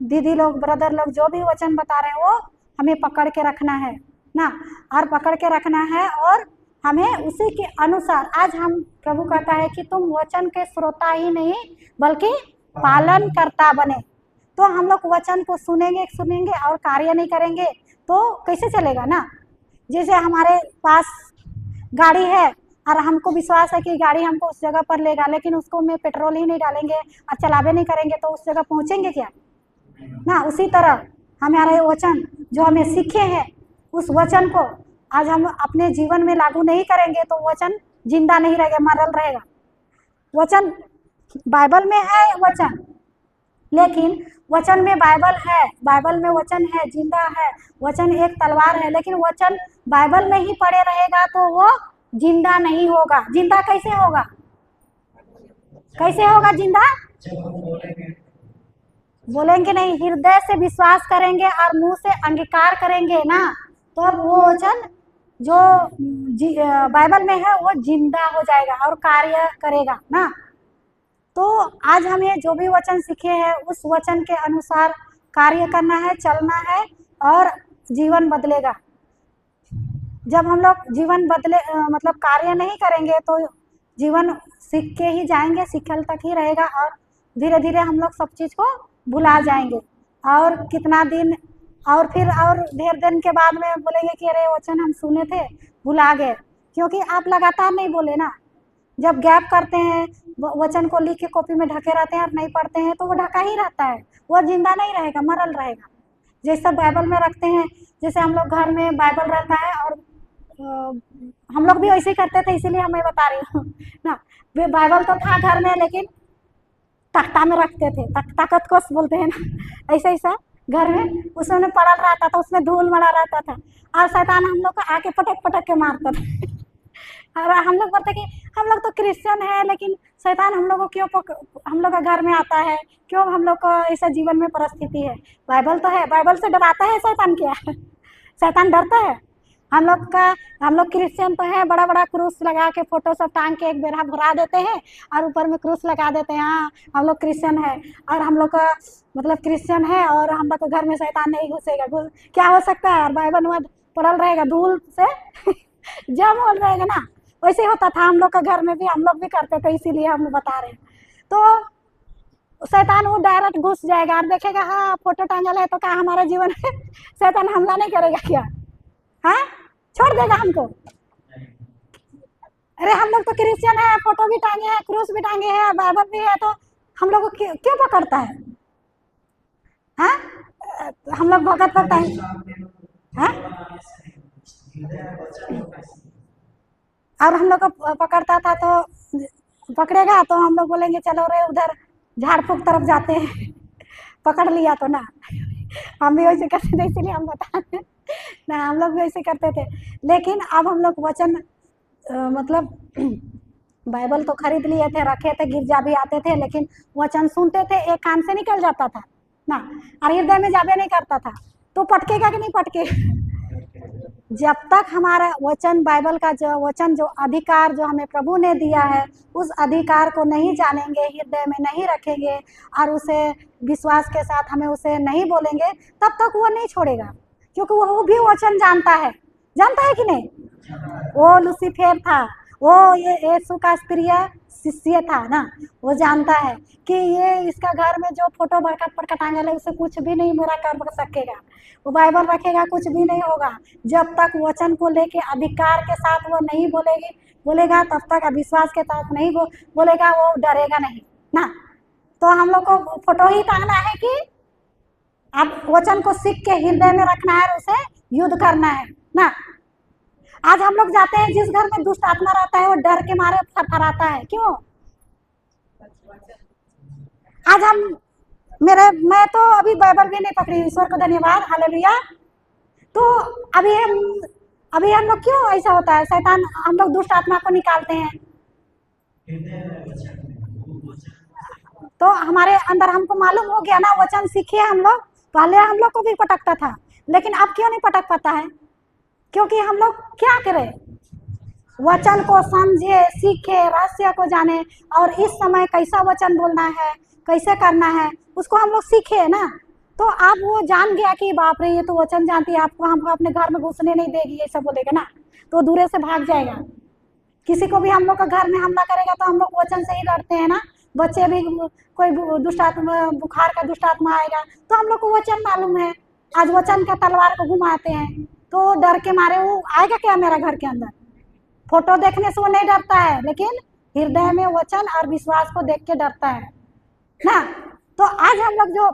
दीदी लोग, ब्रदर लोग जो भी वचन बता रहे हैं वो हमें पकड़ के रखना है ना, और पकड़ के रखना है और हमें उसी के अनुसार, आज हम प्रभु कहता है कि तुम वचन के श्रोता ही नहीं बल्कि पालन करता बने। तो हम लोग वचन को सुनेंगे और कार्य नहीं करेंगे तो कैसे चलेगा ना। जैसे हमारे पास गाड़ी है और हमको विश्वास है कि गाड़ी हमको उस जगह पर लेगा, लेकिन उसको में पेट्रोल ही नहीं डालेंगे और चलावे नहीं करेंगे तो उस जगह पहुंचेंगे क्या ना। उसी तरह हमारे वचन जो हमें सीखे हैं उस वचन को आज हम अपने जीवन में लागू नहीं करेंगे तो वचन जिंदा नहीं रहेगा, मरल रहेगा। वचन बाइबल में है वचन, लेकिन वचन में बाइबल है, बाइबल में वचन है, जिंदा है। वचन एक तलवार है, लेकिन वचन बाइबल में ही पड़े रहेगा तो वो जिंदा नहीं होगा। जिंदा कैसे होगा, कैसे होगा जिंदा? बोलेंगे नहीं, हृदय से विश्वास करेंगे और मुंह से अंगीकार करेंगे ना, तो अब वो वचन जो बाइबल में है वो जिंदा हो जाएगा और कार्य करेगा ना। तो आज हमें जो भी वचन सीखे हैं उस वचन के अनुसार कार्य करना है, चलना है और जीवन बदलेगा। जब हम लोग जीवन बदले मतलब कार्य नहीं करेंगे तो जीवन सीख के ही जाएंगे, सीखल तक ही रहेगा और धीरे धीरे हम लोग सब चीज़ को भुला जाएंगे। और कितना दिन और फिर और ढेर दिन के बाद में बोलेंगे कि अरे वचन हम सुने थे भुला गए, क्योंकि आप लगातार नहीं बोले ना। जब गैप करते हैं, वचन को लिख के कॉपी में ढके रहते हैं और नहीं पढ़ते हैं तो वो ढका ही रहता है, वो जिंदा नहीं रहेगा, मरल रहेगा। जैसे बाइबल में रखते हैं, जैसे हम लोग घर में बाइबल रहता है और हम लोग भी ऐसे ही करते थे, इसीलिए मैं बता रही हूँ ना। बाइबल तो था घर में, लेकिन तख्ता में रखते थे, ताकत कोस बोलते हैं ना, ऐसा ऐसा घर में उसमें पड़ा रहता था, उसमें धूल मड़ा रहता था और शैतान हम लोग को आके पटक पटक के मारता था। और हम लोग बोलते कि हम लोग तो क्रिश्चियन है, लेकिन शैतान हम लोग को क्यों हम लोग का घर में आता है, क्यों हम लोग को ऐसा जीवन में परिस्थिति है। बाइबल तो है, बाइबल से डराता है शैतान क्या? शैतान डरता है। हम लोग क्रिश्चियन तो है, बड़ा बड़ा क्रूस लगा के फोटो सब टांग के एक बेरा भरा देते हैं और ऊपर में क्रूस लगा देते हैं, हाँ हम लोग क्रिश्चियन है और हम लोग का मतलब क्रिश्चियन है और हम लोग के घर में शैतान नहीं घुसेगा। क्या हो सकता है? और बाइबल में पड़ल रहेगा धूल से जम हो रहेगा ना। वैसे होता था हम लोग का घर में भी, हम लोग भी करते थे, इसीलिए हम बता रहे हैं। तो शैतान वो डायरेक्ट घुस जाएगा और देखेगा हाँ फोटो टांगल है तो क्या हमारा जीवन है शैतान हमला नहीं करेगा क्या? हाँ छोड़ देगा हमको? अरे हम लोग तो क्रिश्चियन है, फोटो भी टांगे हैं, क्रूस भी टांगे हैं, बाइबल भी है, तो हम लोग को क्यों पकड़ता है? हाँ हम लोग भगत पकड़ता है, हाँ और हम लोग को पकड़ता था तो पकड़ेगा तो हम लोग बोलेंगे चलो रे उधर झाड़ फूक तरफ जाते हैं। पकड़ लिया तो ना, हम भी वैसे करते थे, इसीलिए हम बता रहे ना, हम लोग भी वैसे करते थे। लेकिन अब हम लोग वचन मतलब बाइबल तो खरीद लिए थे, रखे थे, गिरजा भी आते थे, लेकिन वचन सुनते थे, एक कान से निकल जाता था ना और हृदय में जाबे नहीं करता था। तो पटकेगा कि नहीं पटकेगा? जब तक हमारा वचन, बाइबल का जो वचन, जो अधिकार जो हमें प्रभु ने दिया है, उस अधिकार को नहीं जानेंगे, हृदय में नहीं रखेंगे और उसे विश्वास के साथ हमें उसे नहीं बोलेंगे, तब तक वो नहीं छोड़ेगा। क्योंकि वो भी वचन जानता है कि नहीं? वो लूसीफर था, वो ये यीशु का प्रिय शिष्य था ना, वो जानता है कि ये इसका घर में जो फोटो भड़कट टांगल है उसे कुछ भी नहीं बुरा कर सकेगा। वो बाइबल रखेगा, कुछ भी नहीं होगा। जब तक वचन को लेके अधिकार के साथ वो नहीं बोलेगा, तब तक विश्वास के साथ नहीं बोलेगा, वो डरेगा नहीं ना। तो हम लोग को फोटो ही टांगना है कि अब वचन को सीख के हृदय में रखना है और उसे युद्ध करना है ना। आज हम लोग जाते हैं, जिस घर में दुष्ट आत्मा रहता है वो डर के मारे थरथराता है। क्यों? आज मैं तो अभी बाइबल भी नहीं पकड़ी, ईश्वर को धन्यवाद, हालेलुया। तो अभी हम लोग क्यों ऐसा होता है? शैतान, हम लोग दुष्ट आत्मा को निकालते हैं, तो हमारे अंदर हमको मालूम हो गया ना, वचन सीखे हम लोग। पहले हम लोग को भी पटकता था, लेकिन अब क्यों नहीं पटक पाता है? क्योंकि हम लोग क्या करें, वचन को समझे, सीखे, रहस्य को जाने, और इस समय कैसा वचन बोलना है, कैसे करना है, उसको हम लोग सीखे ना। तो आप वो जान गया कि बाप रे ये तो वचन जानती है, आपको हमको अपने घर में घुसने नहीं देगी, ये सब बोलेगा ना, तो दूरे से भाग जाएगा। किसी को भी हम लोग का घर में हमला करेगा तो हम लोग वचन से ही डरते हैं ना। बच्चे भी कोई दुष्ट आत्मा, बुखार का दुष्ट आत्मा आएगा तो हम लोग को वचन मालूम है, आज वचन का तलवार को घुमाते हैं, तो डर के मारे वो आएगा क्या मेरा घर के अंदर? फोटो देखने से वो नहीं डरता है, लेकिन हृदय में वचन और विश्वास को देख के डरता है ना। तो आज हम लोग जो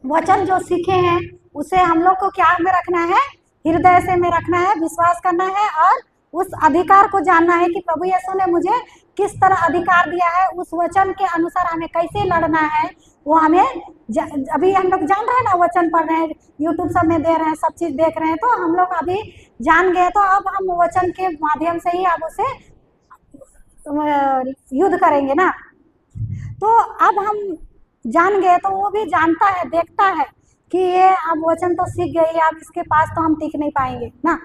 वचन जो सीखे हैं उसे हम लोग को क्या में रखना है, हृदय से में रखना है, विश्वास करना है, और उस अधिकार को जानना है कि प्रभु यीशु ने मुझे किस तरह अधिकार दिया है, उस वचन के अनुसार हमें कैसे लड़ना है वो हमें अभी हम लोग जान रहे हैं ना, वचन पढ़ रहे हैं, यूट्यूब सब में दे रहे हैं, सब चीज़ देख रहे हैं, तो हम लोग अभी जान गए। तो अब हम वचन के माध्यम से ही अब उसे युद्ध करेंगे ना। तो अब हम जान गए तो वो भी जानता है, देखता है कि ये अब वचन तो सीख गई, अब इसके पास तो हम टिक नहीं पाएंगे ना।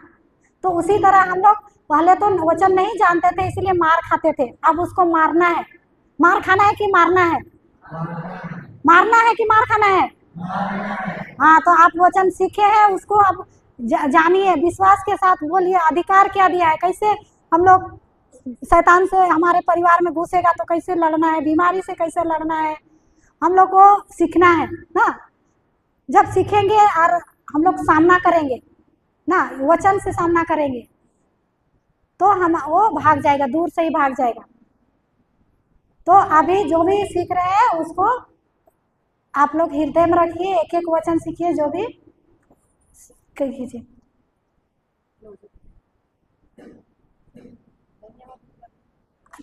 तो उसी तरह हम लोग पहले तो वचन नहीं जानते थे, इसीलिए मार खाते थे। अब उसको मारना है। मार खाना है कि मारना है? मारना है कि मार खाना है? हाँ, तो आप वचन सीखे हैं, उसको अब जानिए, विश्वास के साथ बोलिए, अधिकार क्या दिया है, कैसे हम लोग शैतान से हमारे परिवार में घुसेगा तो कैसे लड़ना है, बीमारी से कैसे लड़ना है, हम लोग को सीखना है ना। जब सीखेंगे और हम लोग सामना करेंगे ना, वचन से सामना करेंगे, तो हम वो भाग जाएगा, दूर से ही भाग जाएगा। तो अभी जो भी सीख रहे हैं उसको आप लोग हृदय में रखिए, एक एक वचन सीखिए, जो भी कीजिए।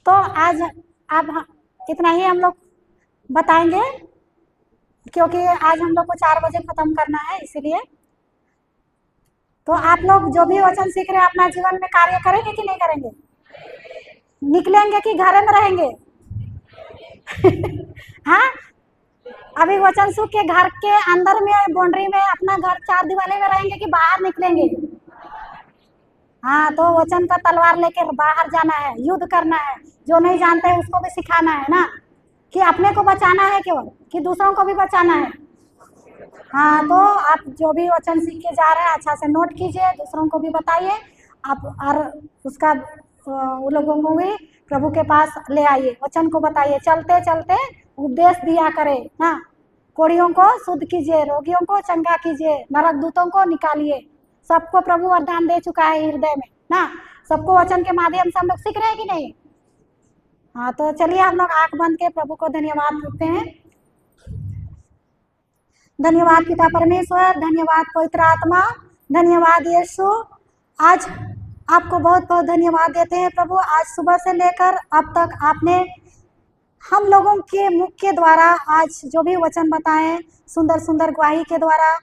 तो आज अब इतना ही हम लोग बताएंगे, क्योंकि आज हम लोग को 4 बजे खत्म करना है, इसीलिए। तो आप लोग जो भी वचन सीख रहे हैं अपना जीवन में कार्य करेंगे कि नहीं करेंगे? निकलेंगे कि घर में रहेंगे? हाँ, अभी वचन सुख के घर के अंदर में बाउंड्री में अपना घर 4 दीवारी में रहेंगे कि बाहर निकलेंगे? हाँ, तो वचन का तलवार लेके बाहर जाना है, युद्ध करना है। जो नहीं जानते हैं उसको भी सिखाना है ना, कि अपने को बचाना है केवल, कि दूसरों को भी बचाना है। हाँ, तो आप जो भी वचन सीख के जा रहे हैं अच्छा से नोट कीजिए, दूसरों को भी बताइए आप, और उसका उन लोगों को भी प्रभु के पास ले आइए, वचन को बताइए, चलते चलते उपदेश दिया करे ना। कोढ़ियों को शुद्ध कीजिए, रोगियों को चंगा कीजिए, नरक दूतों को निकालिए। सबको प्रभु वरदान दे चुका है हृदय में ना, सबको वचन के माध्यम से हम लोग सीख रहे हैं कि नहीं? हाँ, तो चलिए हम लोग आंख बंद के प्रभु को धन्यवाद करते हैं। धन्यवाद पिता परमेश्वर, धन्यवाद पवित्र आत्मा, धन्यवाद यीशु। आज आपको बहुत बहुत धन्यवाद देते हैं प्रभु। आज सुबह से लेकर अब तक आपने हम लोगों के मुख के द्वारा आज जो भी वचन बताएं, सुंदर सुंदर गवाही के द्वारा,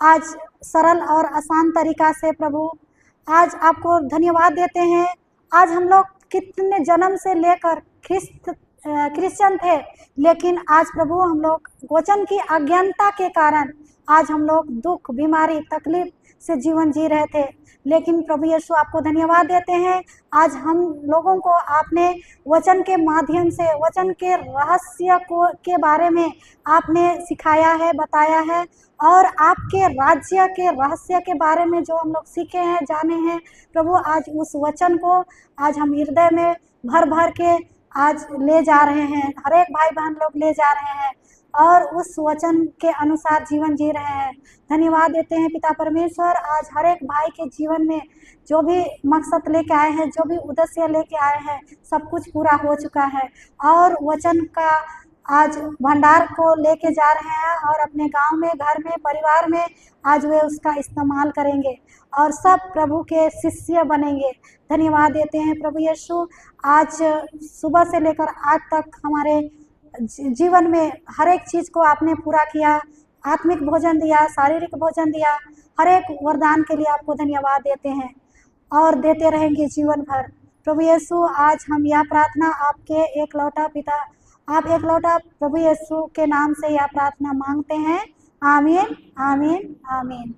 आज सरल और आसान तरीका से प्रभु आज आपको धन्यवाद देते हैं। आज हम लोग कितने जन्म से लेकर क्रिश्चियन थे, लेकिन आज प्रभु हम लोग वचन की अज्ञानता के कारण आज हम लोग दुख, बीमारी, तकलीफ से जीवन जी रहे थे। लेकिन प्रभु यीशु आपको धन्यवाद देते हैं, आज हम लोगों को आपने वचन के माध्यम से वचन के रहस्य को के बारे में आपने सिखाया है, बताया है, और आपके राज्य के रहस्य के बारे में जो हम लोग सीखे हैं, जाने हैं प्रभु, आज उस वचन को आज हम हृदय में भर भर के आज ले जा रहे हैं। हर एक भाई बहन लोग ले जा रहे हैं और उस वचन के अनुसार जीवन जी रहे हैं। धन्यवाद देते हैं पिता परमेश्वर। आज हर एक भाई के जीवन में जो भी मकसद लेके आए हैं, जो भी उद्देश्य लेके आए हैं, सब कुछ पूरा हो चुका है, और वचन का आज भंडार को लेके जा रहे हैं, और अपने गांव में, घर में, परिवार में आज वे उसका इस्तेमाल करेंगे और सब प्रभु के शिष्य बनेंगे। धन्यवाद देते हैं प्रभु यीशु। आज सुबह से लेकर आज तक हमारे जीवन में हर एक चीज़ को आपने पूरा किया, आत्मिक भोजन दिया, शारीरिक भोजन दिया, हर एक वरदान के लिए आपको धन्यवाद देते हैं और देते रहेंगे जीवन भर। प्रभु यीशु, आज हम यह प्रार्थना आपके एक लौटा पिता आप एक लौटा प्रभु यीशु के नाम से यह प्रार्थना मांगते हैं। आमीन, आमीन, आमीन।